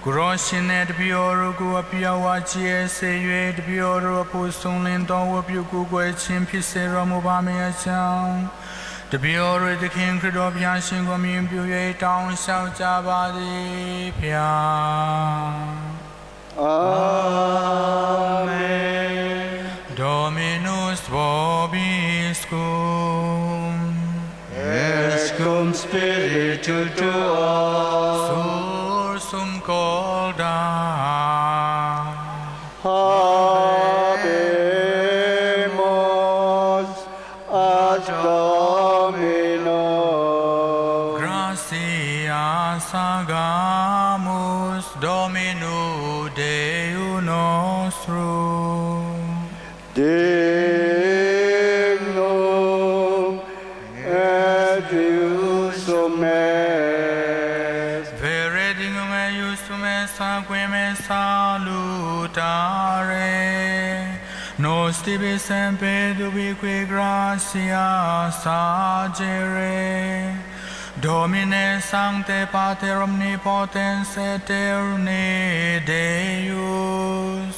กุโรชินเนตบิโอโรกุอปิยวาจีเอเซเยตบิโอโรปุสุงลินโตวปิวกุกวยชินพิเศษรมุบามีอาจังตบิโอโรตะคิงคริโดพยาชิงกมิมปิวเยตองเช้าจาบาดีพยา Amen. Dominus vobiscum Et cum spiritu tuo sursum corda habemus ad Domino. gratia sagamus Domino Deus nostrum. Dignum et iusum est. Vere dignum et iusum est sanguinem et salutare. Nos tibi semper dubique gratia sagere. Domine sancte Pater omnipotens aeterni Deus,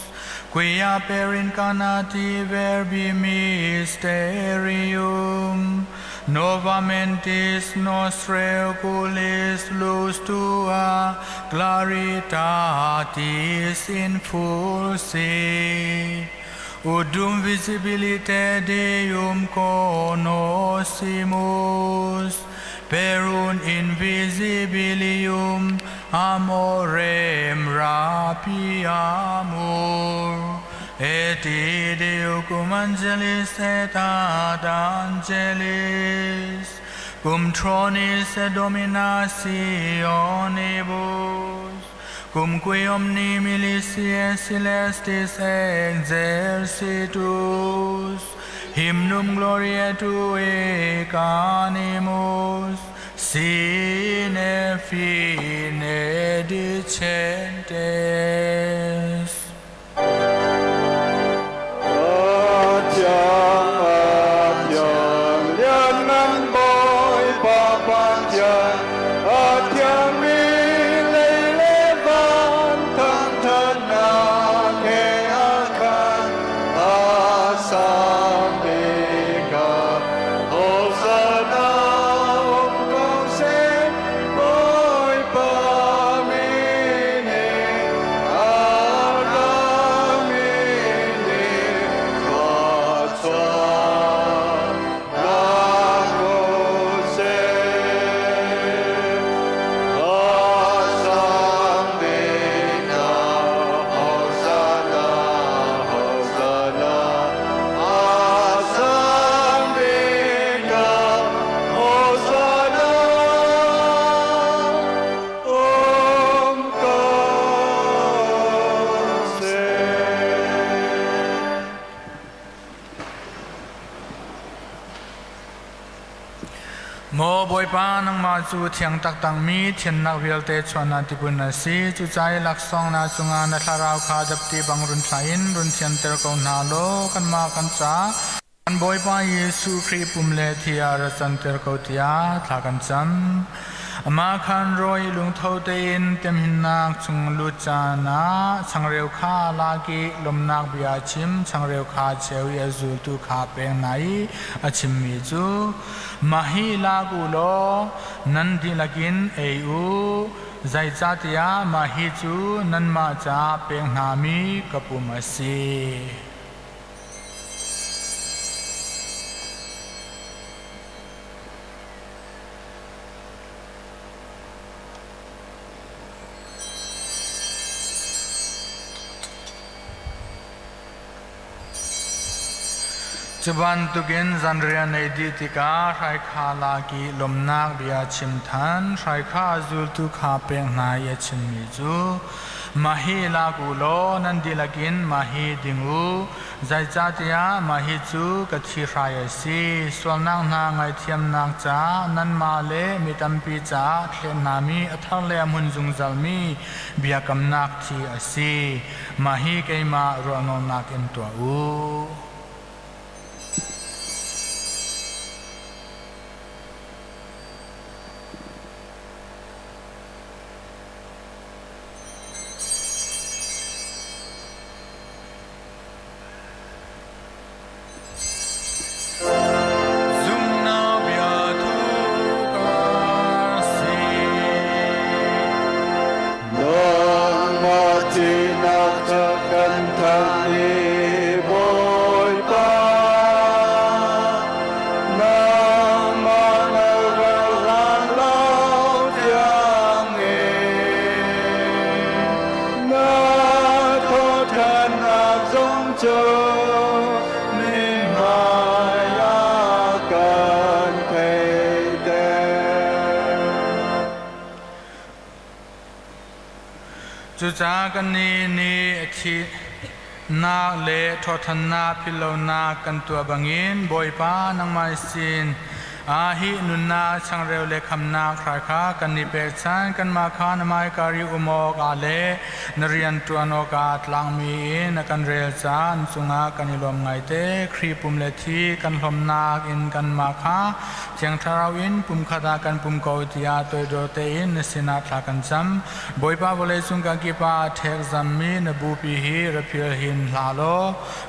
quia per incarnati verbi mysterium novamentis nostre oculis lux tua claritatis infulsit, udum visibilite Deum conosimus, per un invisibilium amorem rapiamur, et ideo cum angelis et ad angelis, cum tronis et dominationibus, cum qui omni militiae celestis exercitus, hymnum gloriae Tuae canimus, sine fine dicentes. Mo boy pa nang ma chu thiang tak tang mi thian nak vial te chona ti pun na si chu chai lak song na chunga na tharau kha jap ti bang run thain run thian ter ko na lo kan ma kan cha kan boy pa Yesu Kri pum le thia ra san ter ko tia tha kan cham ama khan roi lung thau te in tem hin nak chung lu cha na chang reu kha la ki lom nak bia chim chang reu kha cheu ya zu tu kha peng nai achim mi chu mahi la gu lo nan di lakin eu zai cha tia mahi chu nan ma cha peng na mi kapum asi. Chuban tukin zanria nei di tika rai kha la ki lomnak bia chim than rai kha azul tu kha peng na ye chim mi chu mahi la gu lo nan di lakin mahi dingu zai cha tia mahi chu ka thi rai si swal nang na ngai thiam nak cha nan ma le mi tam pi cha thlen na mi athar le mun jung zal mi bia kam nak thi asi mahi ke ma ro no nak in to u. จุจากันนี่ทีนาเลทอทันนาพิโลนากันตัวบังอินบอยป้านังไมสินอาหินุนนาช่างเร็วเลคำนาคราคากันนิเปกชันกันมาคานไมการิอุโมกาเลนเรียนตัวนกาตลังมีนกันเรลจานสุงากันนิลมไงเตครีปุ่มเลทีกันลมนาอินกันมาคาเจียงทาราวินปุ่มขดากันปุ่มโกติยาตัวโดเตอินนสินาทลากันจำบอยป้าบเลสุงกันกิปาเทกซัมมีนบูปีฮีรพิลหินลาโล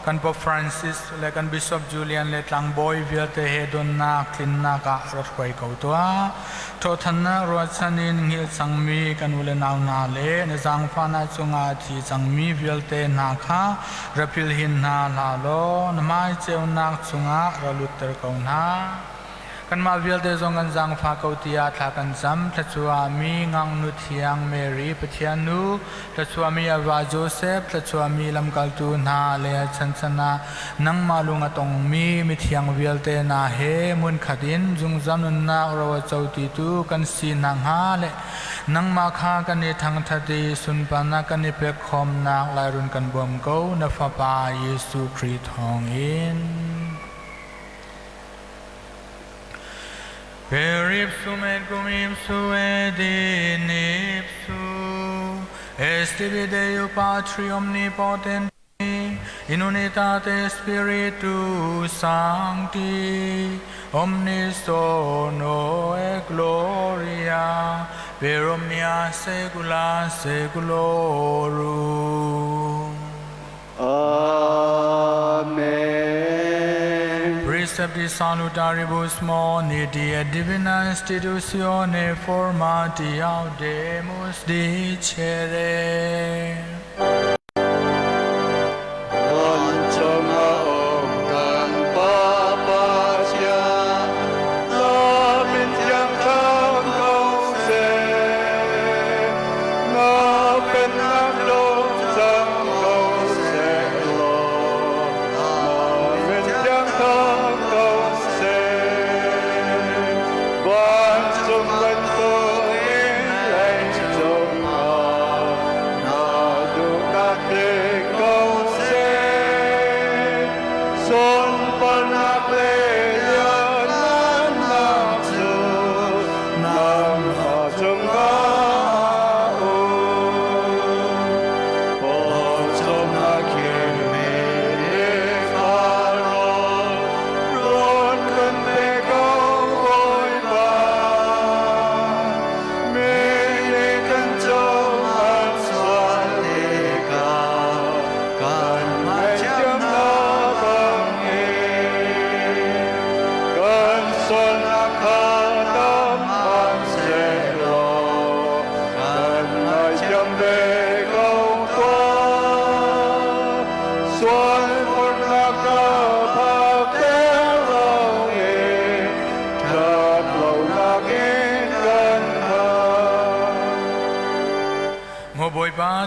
กันปอฟรานซิสและกันบิชอปจูเลียนเลตังบอยเวียเตเฮดอนนาคลินนากะรถไฟเก่าตัวทอทันนารัวชันินเฮียสังมีกันอุเลนาวนาเลในสังฟานาจุงอาทีสังมีวิลเตนาคารพิลหินนาลาโลนไมเจวนักจุงอาระลุตเตอร์เก่านากันมาวิลเตจงกันจังฟ้าเกาตียาทากันจำทัชวามีงังนุทิยังเมรีปเทียนูทัชวามีอาวาโจเซฟทัชวามีลำกัลตูนาเลชันชนะนังมาลุงตงมีมิเทียงวิลเตนาเฮมุนขัดินจุงจำนุนนาเราเจ้าติตูกันสีนังฮาเลนังมาคากันในทางทัดีสุนปานากันในเปกคอมนาลายรุนกันบวมเกานฟปาเยซูคริสต์ทองอินPer ipsum et cum ipsu et in ipsu est tibi Deo Patri omnipotenti in unitate Spiritus Sancti omnis honor et gloria per omnia saecula saeculorum. Amen. Precepti salutaribus moni die divina institutione formati audemus dicere.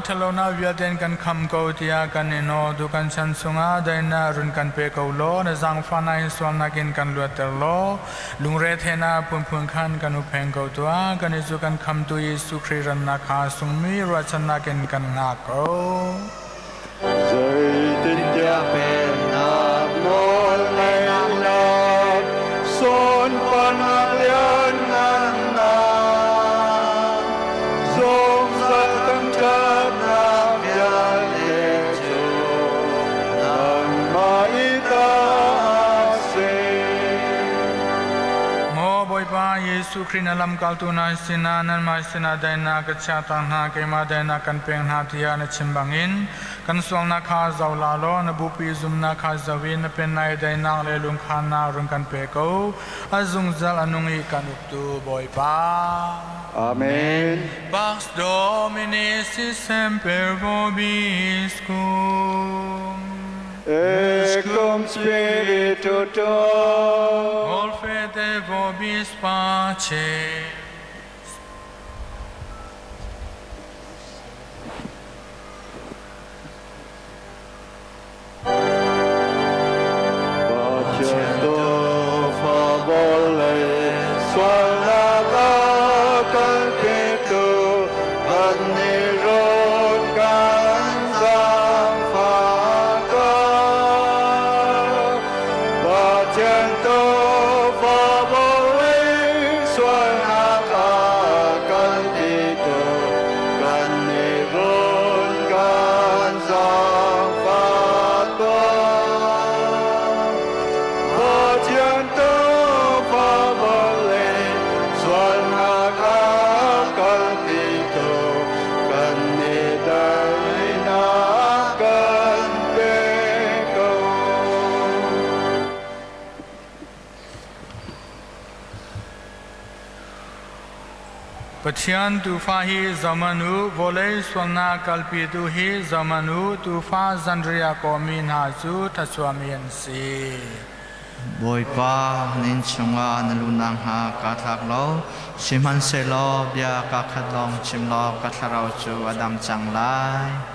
ทะเลนาวิเดนกันคำเกาตียกันนิโนดูกันชันสุงาได้นารุนกันเปกเอาโลในจังฟ้าในสวรรค์กินกันลวดเตลโลลุงเรเทนาปุ่มพุนขันกันอุเพงเกาตัวกันนิจุกันคำตุยสุครีรันนาคาสุมีรัชนากินกันนาโกใจติดยาเป็นนาโมเลนาสนปนักเลียนนันนาเยซูคริสต์ลำกัลตุนาสินานันมาสินาได้นากชาตังนาเกมาได้นากันเพียงนาทิยานชิมบังอินกันสวงนาคาเจ้าลาโลนบุปีซุมนาคาเจวินเป็นนายได้นางเลลุงขานารุงกันเปโกอาซุงจัลอนุงอีกันอุตุบอยปาอาเมน Pax Domini semper vobiscum et cum spiritu tuo Ol fide vobis pace Pace tuo favole suona calpetu adniro Patian tufa hi zamanu volei swangna kalpitu hi zamanu tufa zandria komin hazu taswamian si. Boy pa nin chunga nalunang ha kathak lo simhan se lo bia kakhat long chim lo katharau chu adam chang lai.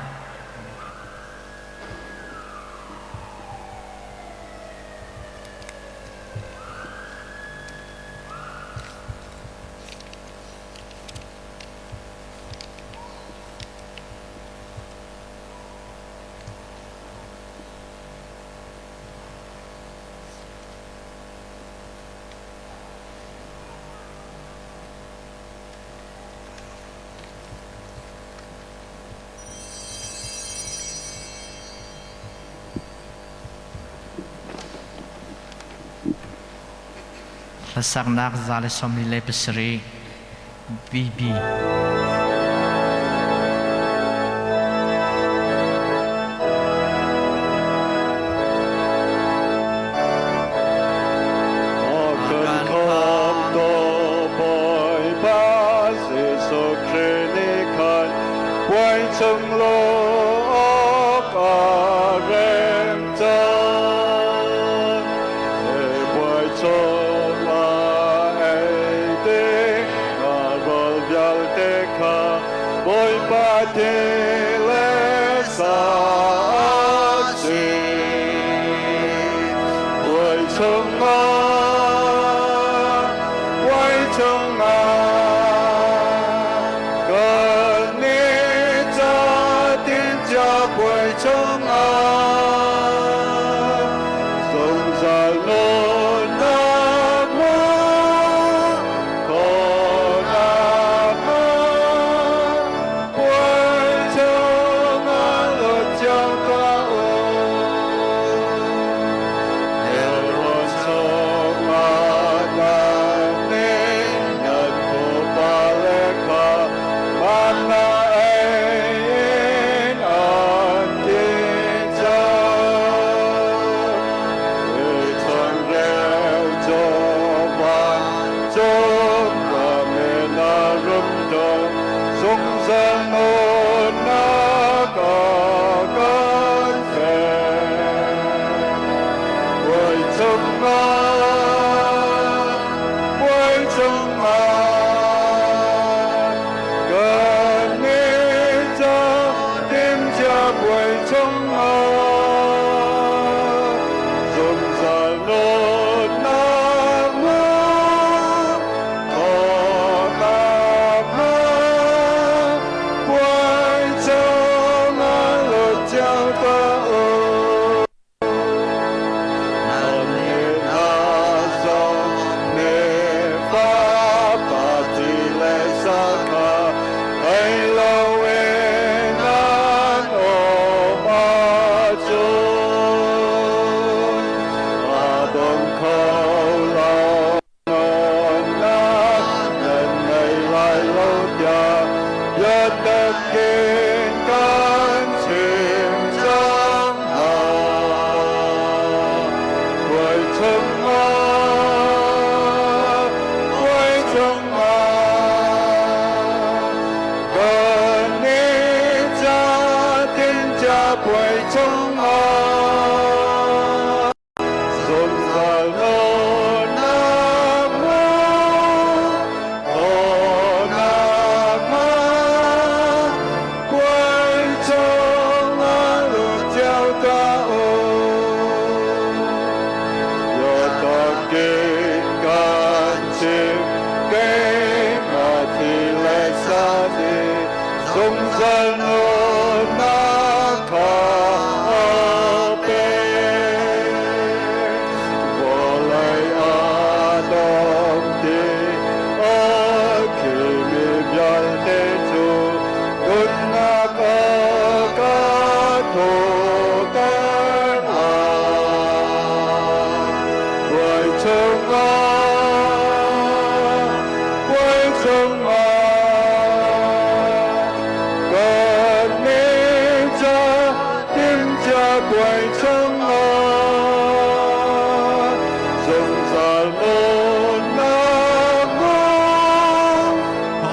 Lasaknak zale somni lepesri bibi. Akan kapto boy ba Jesu krinikan Boy chung lo ok arem chan boy chung la eide Nagol vyal teka Boy ba tile sa boy chung la boy chung la gần ni cha tin cha boy chung la sông ra lô na mô có na mô boy chung la lô chang ta ô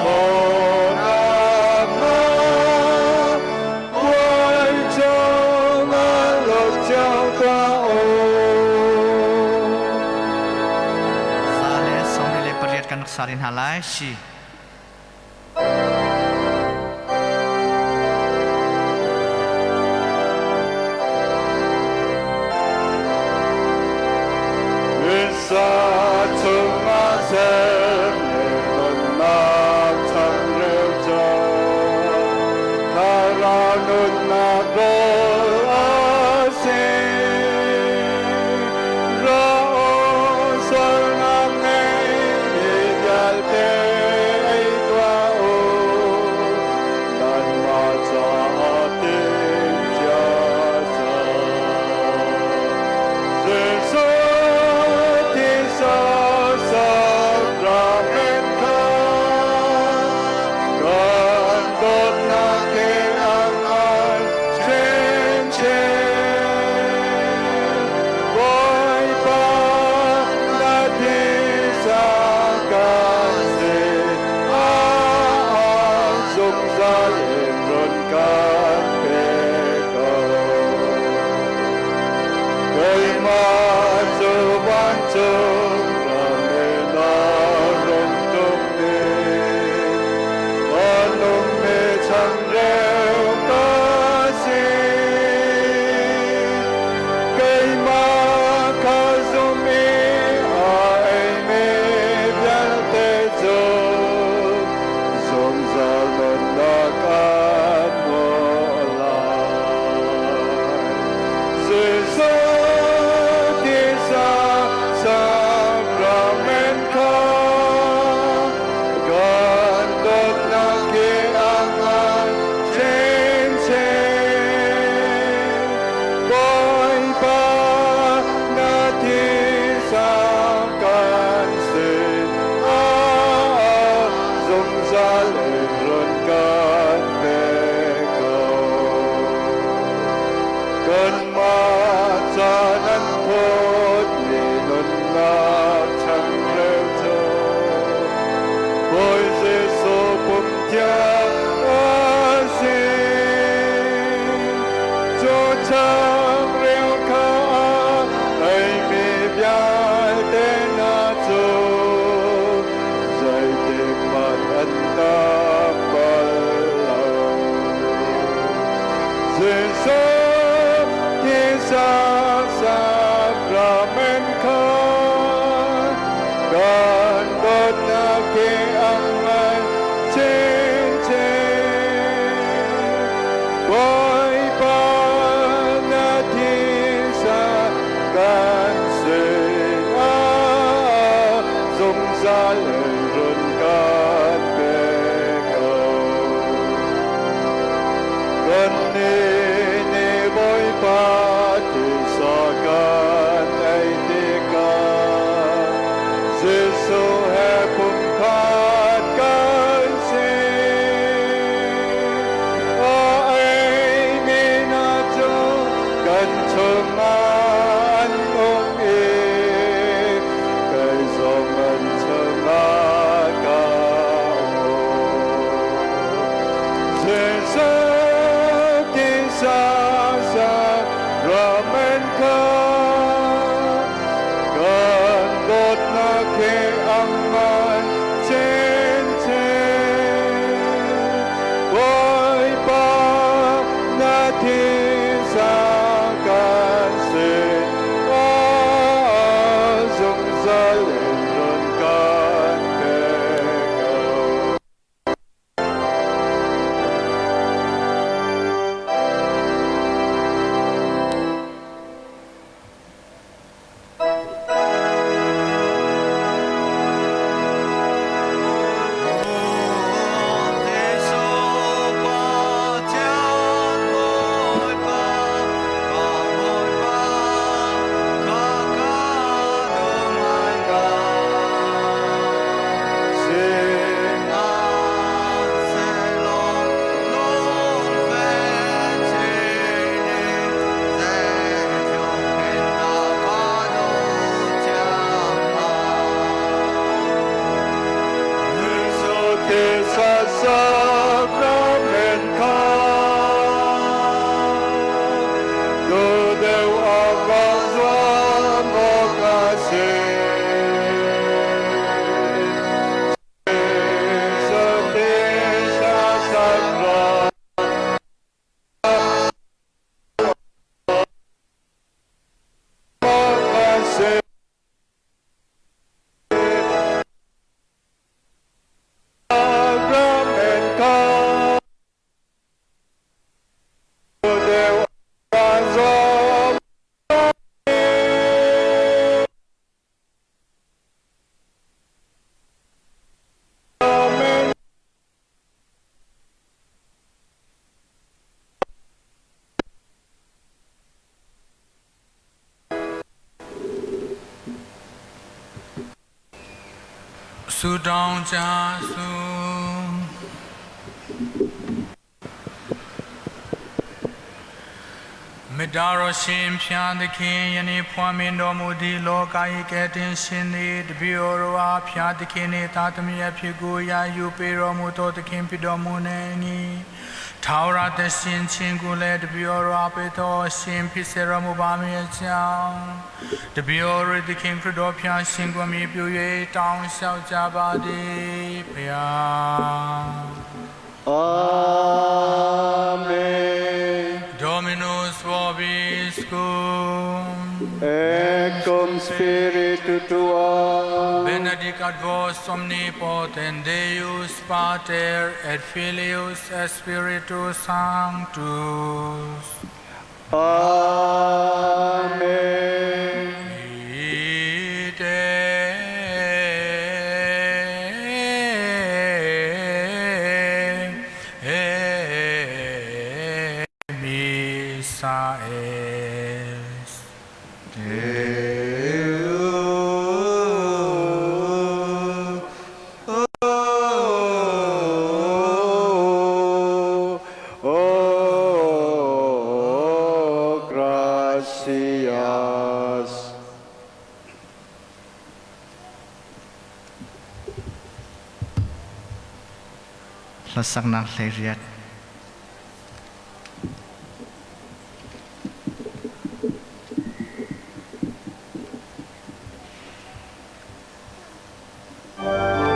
Oh sarin halai si Dewa Razom Amen. Sudong Jasu Midaro Shim Pian the King Yani Pwamindo Mudi Lokai Ketin Shindi the Bioroa Pia the Kini Tatamia Piguya Yupiro Muto the Kimpido Muneni Taura the Shin Chingule the Bioroa Pito Shim Pisera Mubami Chang the Biori the King Fridopia Shingwami Buye Town Xiao Jabadi Pia Amen. Dominus vobiscum, Et cum spiritu tuo. benedicat vos omnipotent Deus Pater et Filius et Spiritus Sanctus. Amen. Missa est. Gracias. Lasak nak leriat. Amen.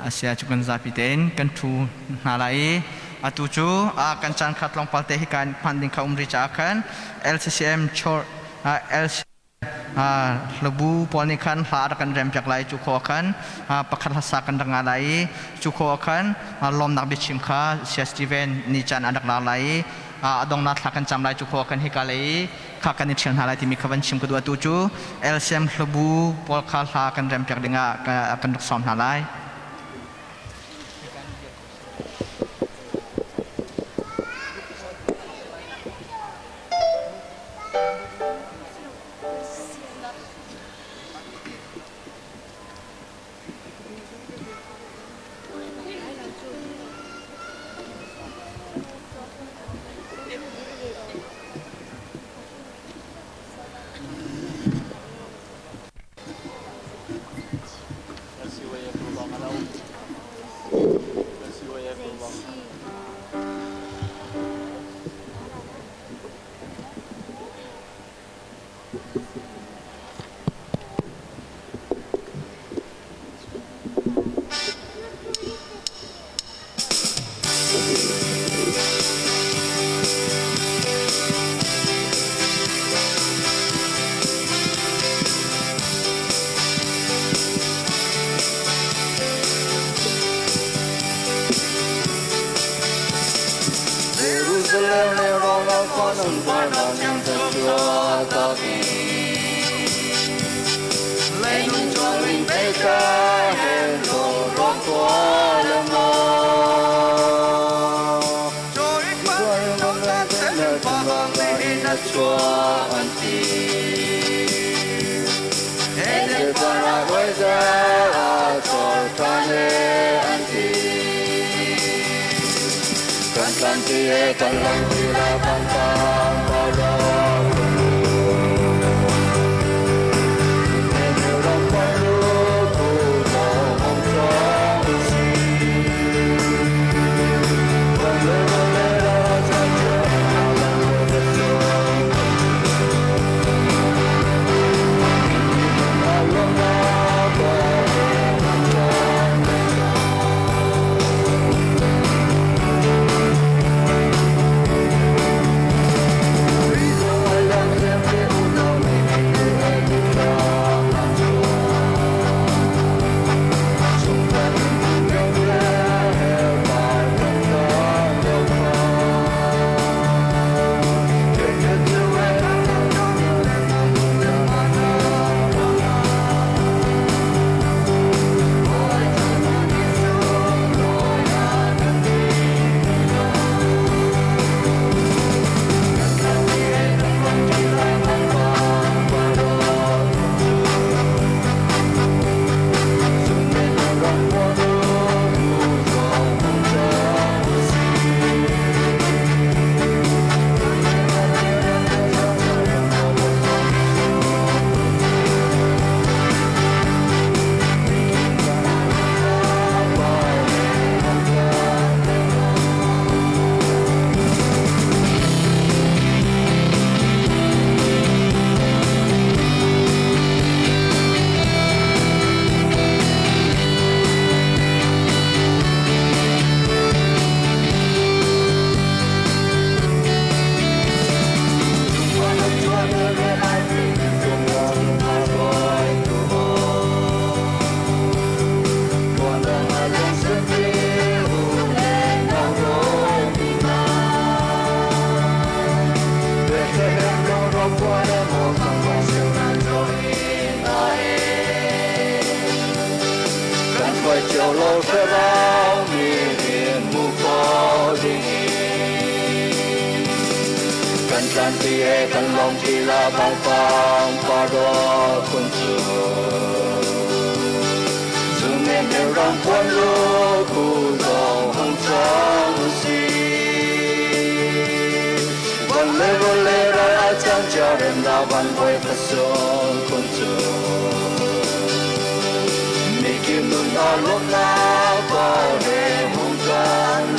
asia chukan zapiten kan thu nalai atu chu kan chan khat long palte hi kan panding ka umri cha kan LCCM chor lebu polni kan hla kan rem jak lai chu kho kan pakhat hasa kan dang lai chu kho kan lom nak bi chim kha sia Steven ni chan adak la lai adong na thla kan cham lai chu kho kan hi ka lai kha kan ni thian halai ti mi khawan chim ka du tu chu LCM lebu pol kha hla kan rem jak dinga kan dak som halai Hãy subscribe cho kênh Ghiền Mì Gõ để không bỏ lỡ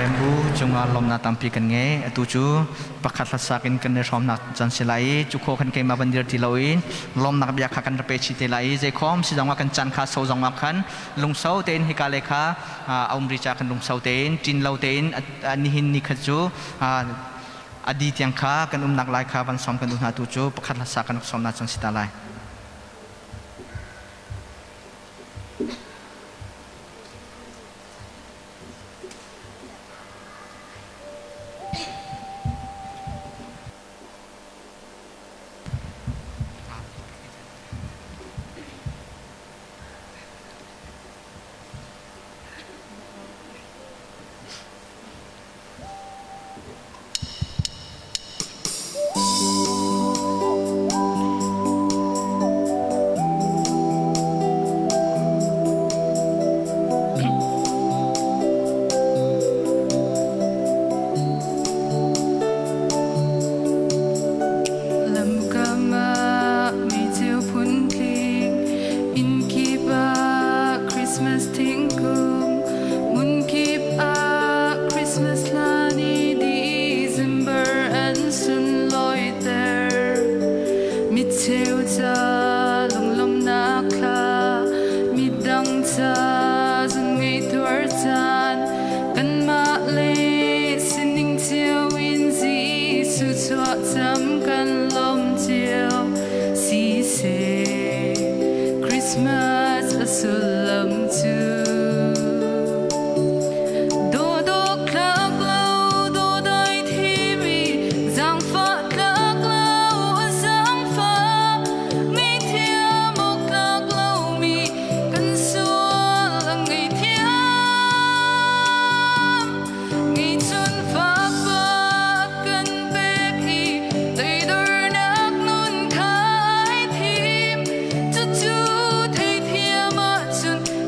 Rembu cunga lom na tampi kan nge tuju pakat lasakin kan rom na jan silai cuko kan kema bandir tilauin lom nak biak kan repeci tilai je kom sidang makan chan kha so jang makan lung sau ten hikale kha aumri cha kan lung sau ten tin lau ten nihin ni khaju adi tiang kha kan nak lai kha ban som kan na tuju pakat lasakan som na jan sitalai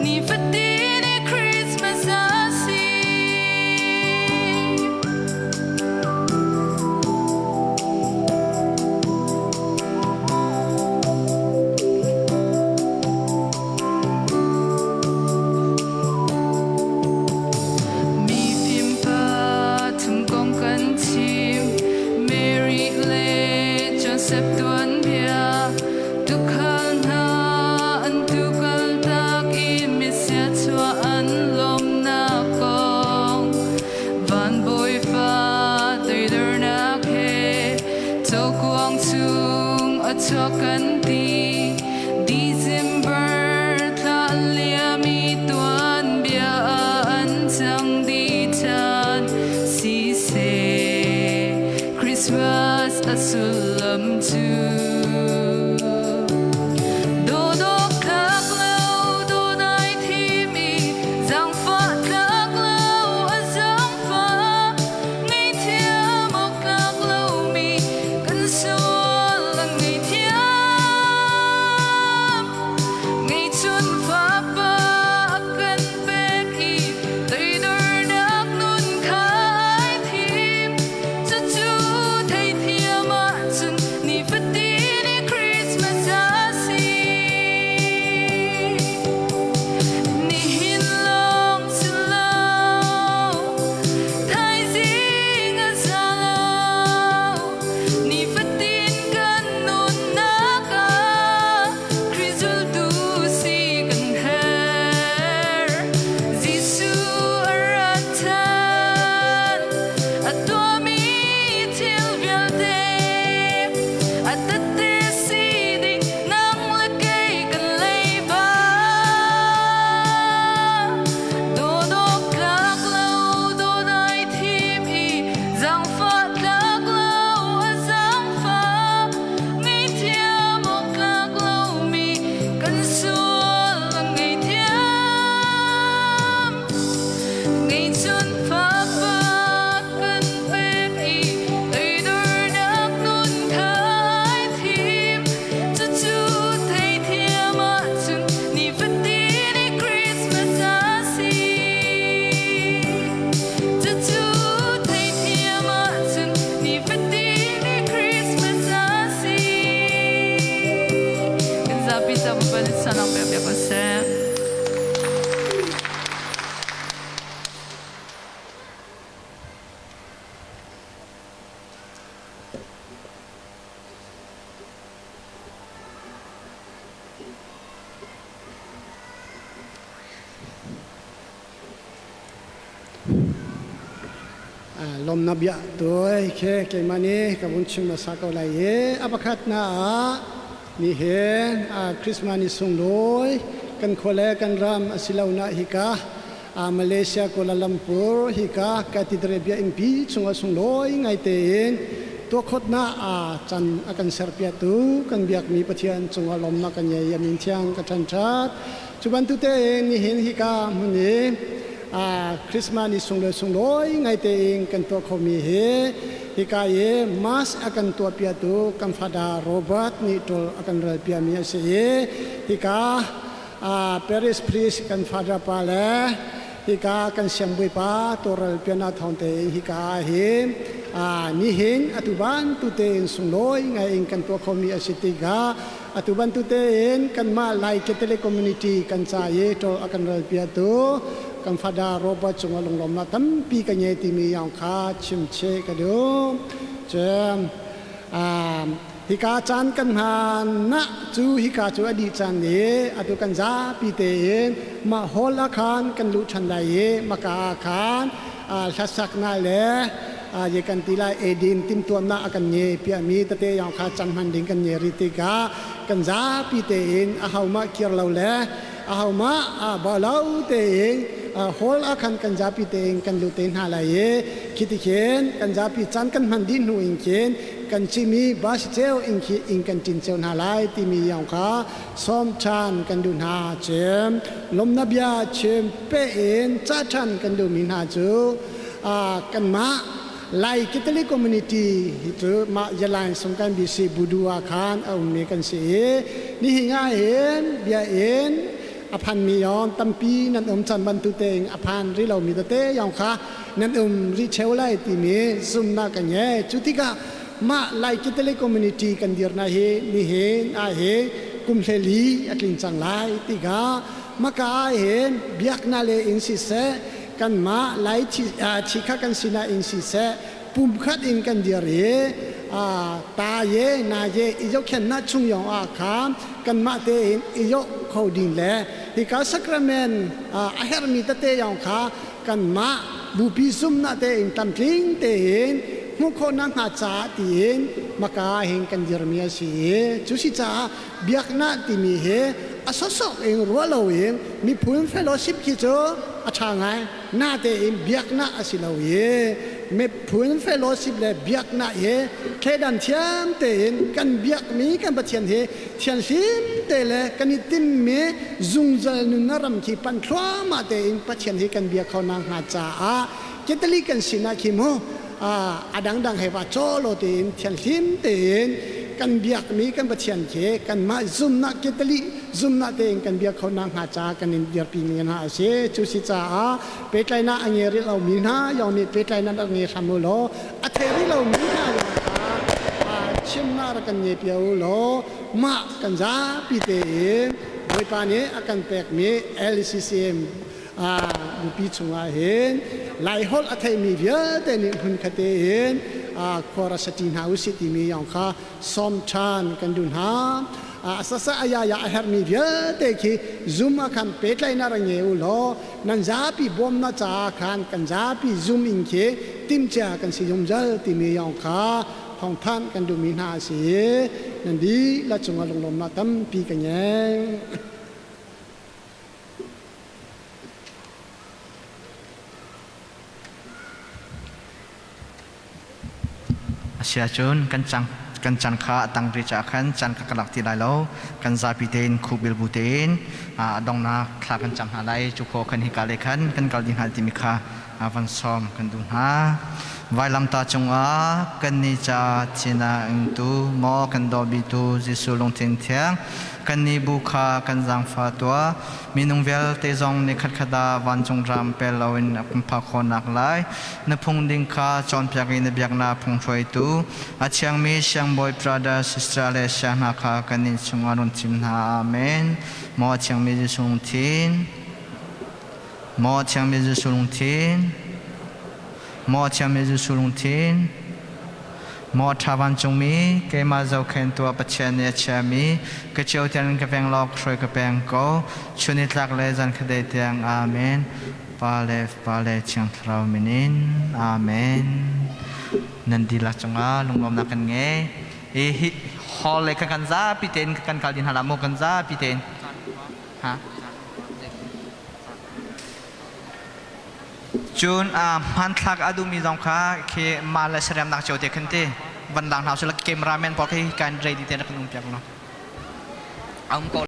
Ni för det ลมนับยะตัวเคเกมานีกับบุญชิมมาสักอะไรเย่อปคัดนานี่เห็นคริสต์มาสนี่ส่งโดยกันโคเลกันรำสิลาวนาฮิกามาเลเซียกัวลาลัมปุร์ฮิกากาติดเรเบียอิมพีส่งโดยไงเต็นตัวขดนาจันอากันเซอร์เปียตูกันเบียกมีปะเทียนส่งลมนักกันเยยมินเทียงกันจันชัดจุบันตุเตนนี่เห็นฮิกามุนีคริสต์มาสนี่ส่งโดยไงเต็นกันตัวเขามีเฮฮิกาเยมาสอากันตัวเปียตูกันฟาดาโรเบิร์ตนี่ตัวอากันเรเปียมีเสียฮิกาเปริสพริสกันฟาดาปาเลฮิกากันเสียงบุยปาตัวเรเปียนาทองเตนฮิกาเฮนี่เห็นอตุบันตุเตนส่งโดยไงเองกันตัวเขามีสิติกาอตุบันตุเตนกันมาไลค์เทเลคอมมูนิตี้กันใจเยตัวอากันเรเปียตูกันฟาดาโรบอทจงลงลมมาตั้มปีกันยัยที่มีอย่างขาชิมเชกันดูเจมฮิกาจันกันหานะจูฮิกาจูอดีจันเยอตุกันซาปีเตนมาฮอลอาคารกันลุชันไดเยมากาอาคารชัสักนาเลเยกันตีลาเอดินติมตัวน่ากันเยเปียมีตะเตอย่างขาจันมันดิ่งกันเยริติกากันซาปีเตนอาหาวมาเคียร์เราเลอาหาวมาบาลาวเตนฮอลอาคันกันจับปีเตงกันลุเตนหาลายคิดเขียนกันจับปีจันกันมันดินหูอิงเขียนกันชิมีบาสเจลอิงกันจินเจลหาลายที่มีอย่างขาซ้อมชานกันดูหาเจมลมนับยาเชมเปเอ็นจ้าชันกันดูมินหาจูกันมาไลคิตลิคอมมูนิตี้ฮิตมายาลายสงการบิซีบูดูอาคารเอาเมกันเสียนี่หิง่ายเห็นเบียเอ็นอภันมียอนตัมปีนันจันบันตุเตงอภันริเรามีตะเตยองค่ะนันริเชวไลติมีซุมนากันเย่จุติกามาไลคิตเลคอมมูนิตี้กันเดียร์นาเฮนี่เฮเฮกุมเลลีอักลินจังไลติกามากาเฮเบียกนาเลอินซิเซกันมาไลชิคากันสินาอินซิเซปุ่มขัดอินกันเดียร์ตาเยนาเยอิโยเข็นนัดชุงยองอาคามกันมาเตอินอิโยเขาดินแลฮิกาสักราเมนอาเฮรมีตะเตยองขากันมาบุปิซุมนาเตอินตัมพลิงเตอินมุขนังหาจาตีอินมากาเฮงกันเยอรมียสีจุสิจาเบียกนาติมีเฮอาสสกเองรัวเราเองมีพูนเฟลโลชิพกิจอาชางไงนาเตอินเบียกนาอสิเราเยไม่พูนเฟลโลชิพเลยเบียกนาเฮแค่ดันเทียมเตอินกันเบียกมีกันปะเทียนเฮเทียนซิมเตเลกันนิติมเมซุงจัลนุนรำที่ปันทรามาเตอินปะเทียนเฮกันเบียกเขานางหาจาเจตลิกันสินาคิโมดังให้ว่าโจโลเตอินเทียนซิมเตอินกันเบียกมีกันปะเทียนเฮกันมาซุมนักเจตลิซุมนักเตอินกันเบียกเขานางหาจากันนินเดียร์ปีมีนาเสจุสิจาเปตไลนาอังเงริเรามีนายองนี่เปตไลนาอังเงรำโลอัเทริเรามีนายองชิมนารักันเยเปียวโลมากันจ้าปีเตนโดยปานนี้อาการแปลกมี LCCM บุปีชงอาเห็นหลายฮอลอัตมีเยอะแต่นี่หุ่นคเตเห็นคอรัสตินหาอุสิติมีอย่างค่ะซอมชานกันดุนหาสสะอายาเฮรมีเยอะแต่คีซุมอาคันเป็ดไลนารังเยวโลนันจ้าปีบอมนาจ้าคันกันจ้าปีซุมอิงเคติมจ้ากันสิยมจัลติมีอย่างค่ะของท่านกันดูมีนาเสียนั่นดีละจงลงลมนาตั้มปีกันยังเสียจนกันจันขาตังริจาขันจันกลักที่ไรแล้วกันซาปิเตนคูบิลบูเตนดองนาคลากันจำหาไรจุโคกันฮิกาเลขันกันกลดินหาติมิคาวันซ้อมกันดูหาไว้ลำตาจงกันนิจาทินาอินตูมอกันดอบิตูจิสุลงเทียนเทียงกันนิบุคากันจังฟาตัวมีนุงเวลเตจงในขัดขดาวันจงรำเปลาวินกุมภาคนักไลนพงดิงคาจอนเพียกินเบียกนาพงช่วยตูอาเชียงมีเชียงบอยพระดาสิสตราเลเชียนาคากันนิจงอรุณจิมนาอาเมนมอเชียงมีจิสุลงทินมอเชียงมีจิสุลงทินมอเชียงมีจิสุลงทินมอทาวันจงมีเกมาเจ้าเข็นตัวปัจเจเนเชมีกเจียวเทียนกระเปงลอกช่วยกระเปงโกชุนิตลักเลจันคเดเตียงอาเมนปาเลเชียงทราวมินินอาเมน nandilah chunga lunglom nakan nge hol kan za piten kan kaldin halamo kan za piten ha chun manthak adu mi jong kha ke mala sram nak chote khante bandang hausul cameraman pokhe kan ready te nak nung pyak no